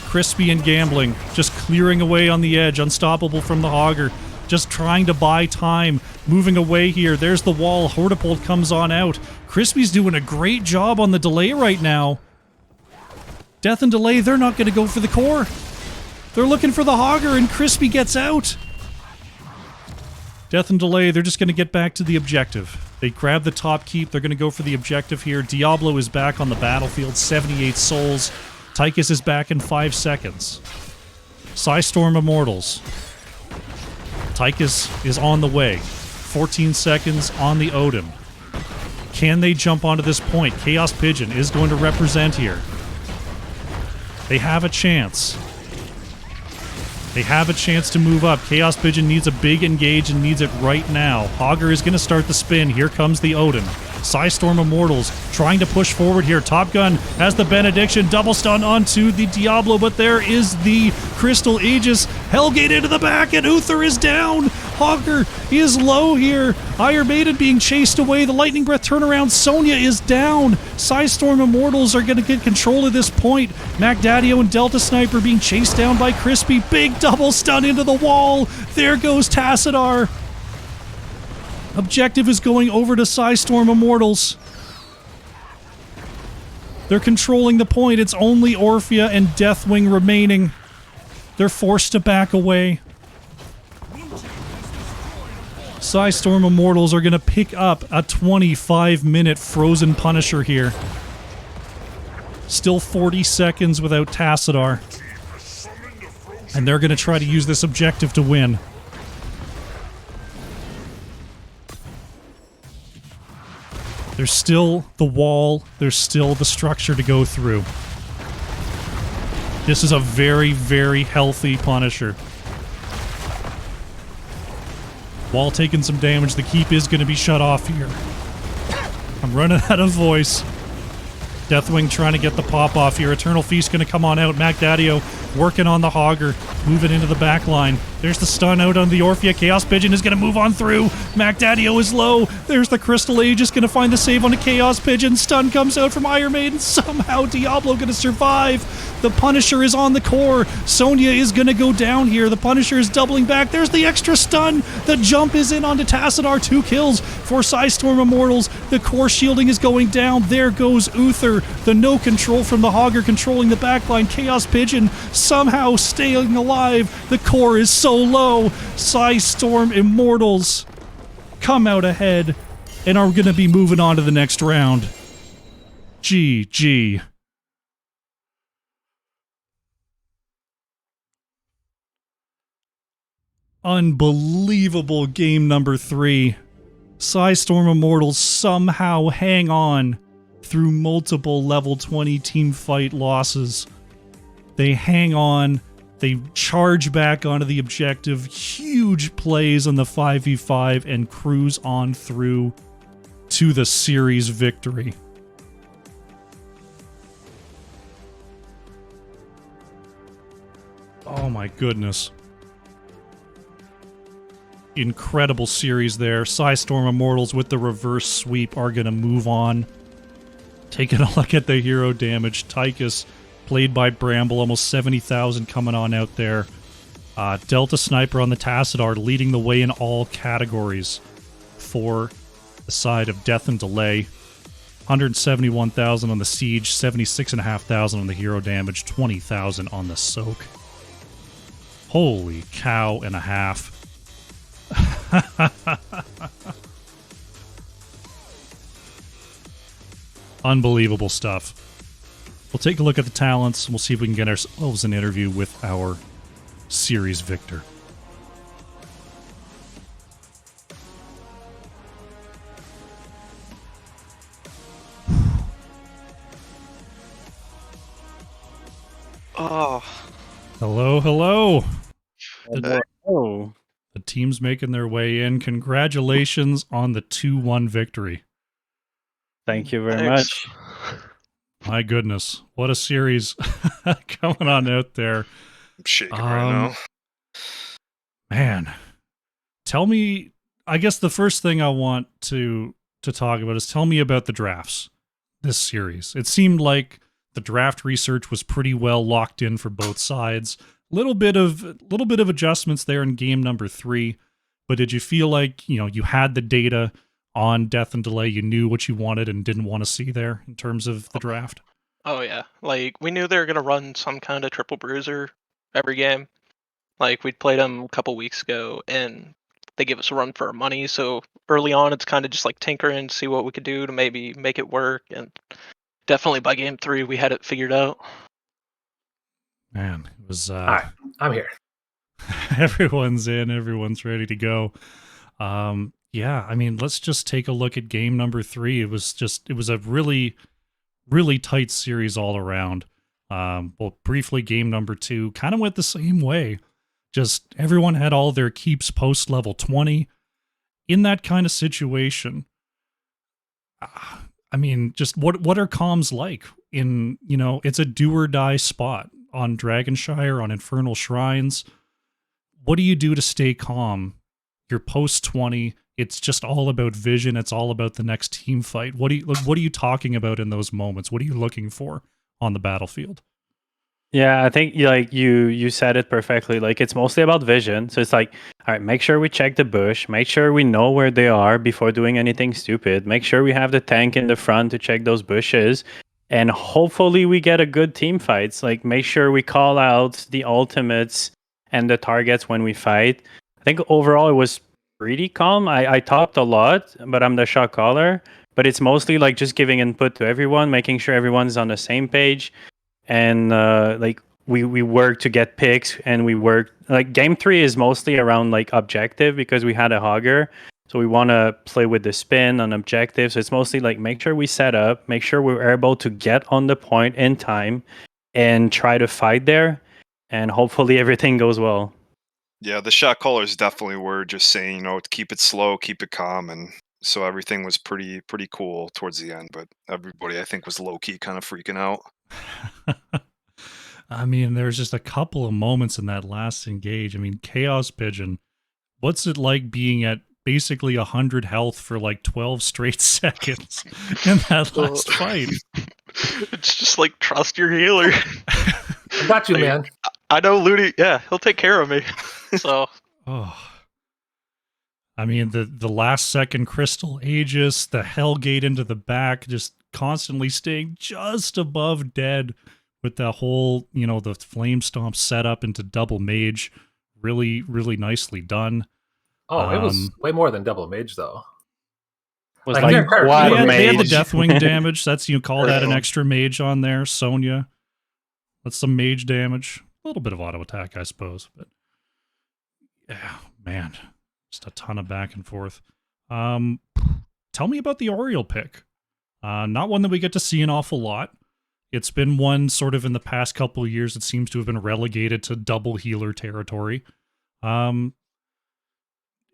Crispy and Gambling, just clearing away on the edge, unstoppable from the Hogger. Just trying to buy time, moving away here. There's the wall. Hortipult comes on out. Crispy's doing a great job on the delay right now. Death and Delay, they're not going to go for the core. They're looking for the Hogger, and Crispy gets out. Death and Delay, they're just going to get back to the objective. They grab the top keep. They're going to go for the objective here. Diablo is back on the battlefield, 78 souls. Tychus is back in 5 seconds. Psistorm Immortals. Tychus is on the way. 14 seconds on the Odin. Can they jump onto this point? Chaos Pigeon is going to represent here. They have a chance. They have a chance to move up. Chaos Pigeon needs a big engage and needs it right now. Hogger is going to start the spin. Here comes the Odin. Psistorm Immortals trying to push forward here. Top Gun has the benediction. Double stun onto the Diablo, but there is the Crystal Aegis. Hellgate into the back, and Uther is down. Hogger is low here. Iron Maiden being chased away. The Lightning Breath turnaround. Sonya is down. Psistorm Immortals are going to get control of this point. Macdadio and Delta Sniper being chased down by Crispy. Big double stun into the wall. There goes Tassadar. Objective is going over to Psistorm Immortals. They're controlling the point. It's only Orphea and Deathwing remaining. They're forced to back away. Psistorm Immortals are going to pick up a 25-minute Frozen Punisher here. Still 40 seconds without Tassadar. And they're going to try to use this objective to win. There's still the wall, there's still the structure to go through. This is a very, very healthy Punisher. Wall taking some damage, the keep is going to be shut off here. I'm running out of voice. Deathwing trying to get the pop off here. Eternal Feast going to come on out. Macdadio working on the Hogger, moving into the back line. There's the stun out on the Orphea. Chaos Pigeon is going to move on through. Macdadio is low. There's the Crystal Aegis going to find the save on the Chaos Pigeon. Stun comes out from Iron Maiden. Somehow Diablo going to survive. The Punisher is on the core. Sonya is going to go down here. The Punisher is doubling back. There's the extra stun. The jump is in onto Tassadar. 2 kills for Psistorm Immortals. The core shielding is going down. There goes Uther. The no control from the Hogger controlling the backline. Chaos Pigeon somehow staying alive. The core is so low. Psistorm Immortals come out ahead and are going to be moving on to the next round. GG. Unbelievable game number 3. Psistorm Immortals somehow hang on through multiple level 20 teamfight losses. They hang on. They charge back onto the objective. Huge plays on the 5v5 and cruise on through to the series victory. Oh my goodness. Incredible series there. Psistorm Immortals with the reverse sweep are going to move on. Taking a look at the hero damage. Tychus, played by Bramble, almost 70,000 coming on out there. Delta Sniper on the Tassadar leading the way in all categories for the side of Death and Delay. 171,000 on the Siege, 76,500 on the hero damage, 20,000 on the Soak. Holy cow and a half. Unbelievable stuff. We'll take a look at the talents. We'll see if we can get ourselves an interview with our series victor. Oh. Hello, hello. Hello. teams making their way in. Congratulations on the 2-1 victory. Thank you very Thanks. much. My goodness, what a series going on out there. I'm shaking right now. Man, tell me, I guess the first thing I want to talk about is tell me about the drafts this series. It seemed like the draft research was pretty well locked in for both sides. Little bit of adjustments there in game number 3, but did you feel like, you had the data on Death and Delay, you knew what you wanted and didn't want to see there in terms of the draft? Oh yeah, like we knew they were gonna run some kind of triple bruiser every game. Like we'd played them a couple weeks ago, and they give us a run for our money. So early on, it's kind of just like tinkering, see what we could do to maybe make it work. And definitely by game 3, we had it figured out. Man, it was. Hi, I'm here. Everyone's in. Everyone's ready to go. Yeah, I mean, let's just take a look at game number 3. It was a really, really tight series all around. Well, briefly, game number 2 kind of went the same way. Just everyone had all their keeps post level 20. In that kind of situation, I mean, just what are comms like? It's a do or die spot on Dragonshire, on Infernal Shrines. What do you do to stay calm? You're post 20. It's just all about vision. It's all about the next team fight. What are you talking about in those moments? What are you looking for on the battlefield? Yeah, I think you said it perfectly. Like it's mostly about vision. So it's like, all right, make sure we check the bush, make sure we know where they are before doing anything stupid. Make sure we have the tank in the front to check those bushes. And hopefully we get a good team fights. Like make sure we call out the ultimates and the targets when we fight. I think overall it was pretty calm. I talked a lot, but I'm the shot caller. But it's mostly like just giving input to everyone, making sure everyone's on the same page. And like we work to get picks, and we work like game 3 is mostly around like objective because we had a hogger, so we want to play with the spin on objective. So it's mostly like make sure we set up, make sure we're able to get on the point in time, and try to fight there, and hopefully everything goes well. Yeah, the shot callers definitely were just saying, keep it slow, keep it calm, and so everything was pretty cool towards the end. But everybody, I think, was low key kind of freaking out. I mean, there's just a couple of moments in that last engage. I mean, Chaos Pigeon, what's it like being at basically 100 health for like 12 straight seconds in that last fight? It's just like, trust your healer. I got you, man. I know Looney, yeah, he'll take care of me. So. Oh. I mean, the last second Crystal Aegis, the Hellgate into the back, just constantly staying just above dead with the whole, the Flame Stomp set up into double mage. Really, really nicely done. Oh, it was way more than double mage, though. Was Like, like they're quite quad a they had the mage. Deathwing damage. You call that an extra mage on there, Sonya. That's some mage damage. A little bit of auto attack, I suppose, but yeah, man, just a ton of back and forth. Tell me about the Oriole pick. Not one that we get to see an awful lot. It's been one sort of in the past couple of years. It seems to have been relegated to double healer territory.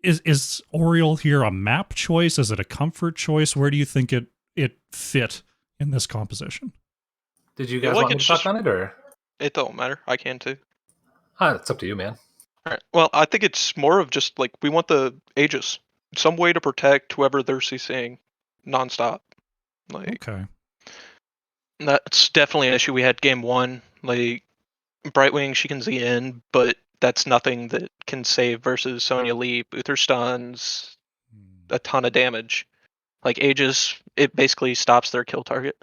Is Oriole here a map choice? Is it a comfort choice? Where do you think it fit in this composition? Did you guys like want me it's to talk just- on it, or? It don't matter. I can too. It's up to you, man. All right. Well, I think it's more of just like we want the Aegis, some way to protect whoever they're CCing nonstop. Like Okay. that's definitely an issue we had game 1. Like Brightwing, she can Z in, but that's nothing that can save versus Sonya Lee. Uther stuns, a ton of damage. Like Aegis, it basically stops their kill target.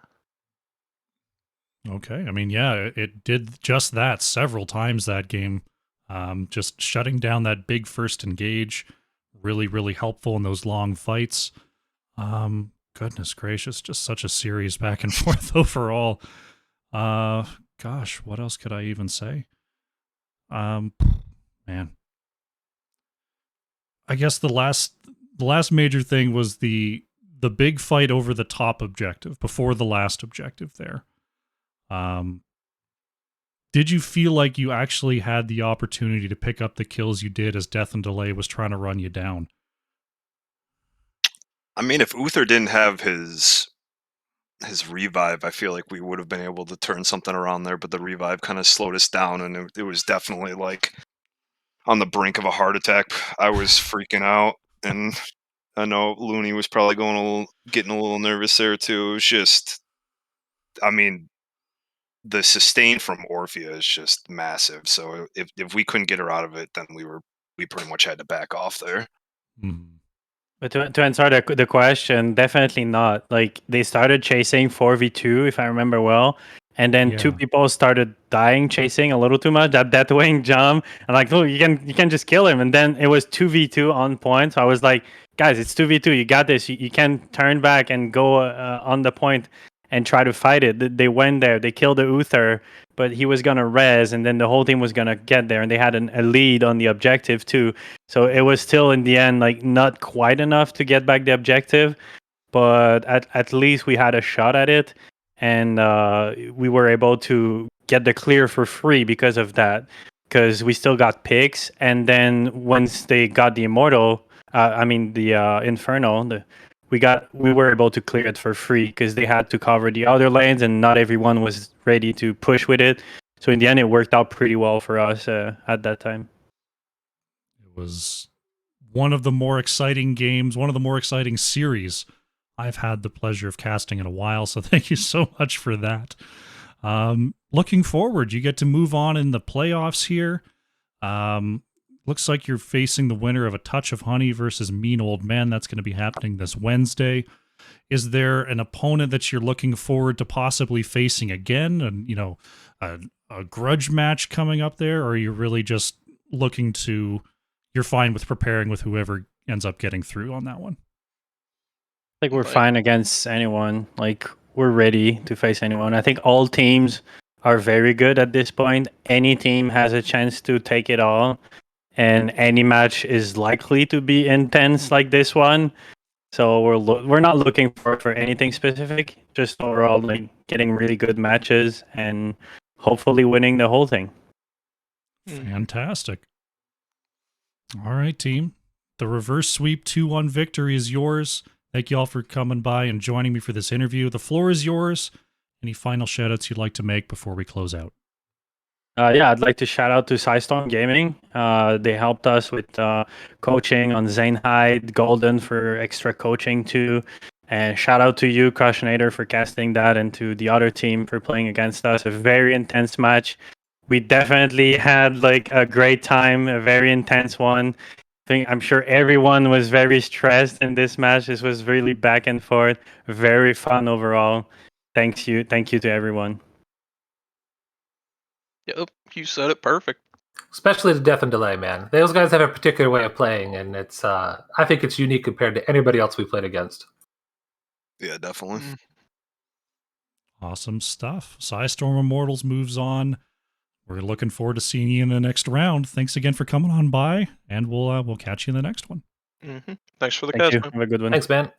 Okay. I mean, yeah, it did just that several times that game. Just shutting down that big first engage. Really, really helpful in those long fights. Goodness gracious, just such a series back and forth overall. Gosh, what else could I even say? Man. I guess the last major thing was the big fight over the top objective before the last objective there. did you feel like you actually had the opportunity to pick up the kills you did as Death and Delay was trying to run you down? I mean, if Uther didn't have his revive, I feel like we would have been able to turn something around there, but the revive kind of slowed us down, and it was definitely like on the brink of a heart attack. I was freaking out, and I know Looney was probably getting a little nervous there too. It was just, I mean, the sustain from Orphea is just massive. So if we couldn't get her out of it, then we pretty much had to back off there. But to answer the question, definitely not. Like, they started chasing 4v2, if I remember well, and then two Yeah. people started dying chasing a little too much. That Deathwing jump, and like, look, you can just kill him. And then it was 2v2 on point. So I was like, guys, it's 2v2. You got this. You can turn back and go on the point and try to fight it. They went there. They killed the Uther, but he was gonna res, and then the whole team was gonna get there, and they had a lead on the objective too. So it was still in the end like not quite enough to get back the objective, but at least we had a shot at it, and we were able to get the clear for free because of that. Because we still got picks, and then once they got the immortal, the inferno, we were able to clear it for free because they had to cover the other lanes, and not everyone was ready to push with it. So in the end, it worked out pretty well for us at that time. It was one of the more exciting games, one of the more exciting series I've had the pleasure of casting in a while. So thank you so much for that. Looking forward, you get to move on in the playoffs here. Looks like you're facing the winner of A Touch of Honey versus Mean Old Man. That's going to be happening this Wednesday. Is there an opponent that you're looking forward to possibly facing again? And, you know, a grudge match coming up there? Or are you really just looking to, you're fine with preparing with whoever ends up getting through on that one? I think we're fine against anyone. Like, we're ready to face anyone. I think all teams are very good at this point. Any team has a chance to take it all, and any match is likely to be intense like this one. So we're not looking for anything specific. Just overall, like, getting really good matches and hopefully winning the whole thing. Fantastic. All right, team. The reverse sweep 2-1 victory is yours. Thank you all for coming by and joining me for this interview. The floor is yours. Any final shout-outs you'd like to make before we close out? I'd like to shout out to Psistorm Gaming. They helped us with coaching on Zanehyde, Golden for extra coaching too. And shout out to you, Crushinator, for casting that, and to the other team for playing against us. A very intense match. We definitely had like a great time, a very intense one. I'm sure everyone was very stressed in this match. This was really back and forth. Very fun overall. Thank you to everyone. Yep, you said it perfect. Especially the Death and Delay, man. Those guys have a particular way of playing, and it's I think it's unique compared to anybody else we played against. Yeah, definitely. Awesome stuff. Psistorm Immortals moves on. We're looking forward to seeing you in the next round. Thanks again for coming on by, and we'll catch you in the next one. Thanks for the Thank you. cast. Have a good one. Thanks, man.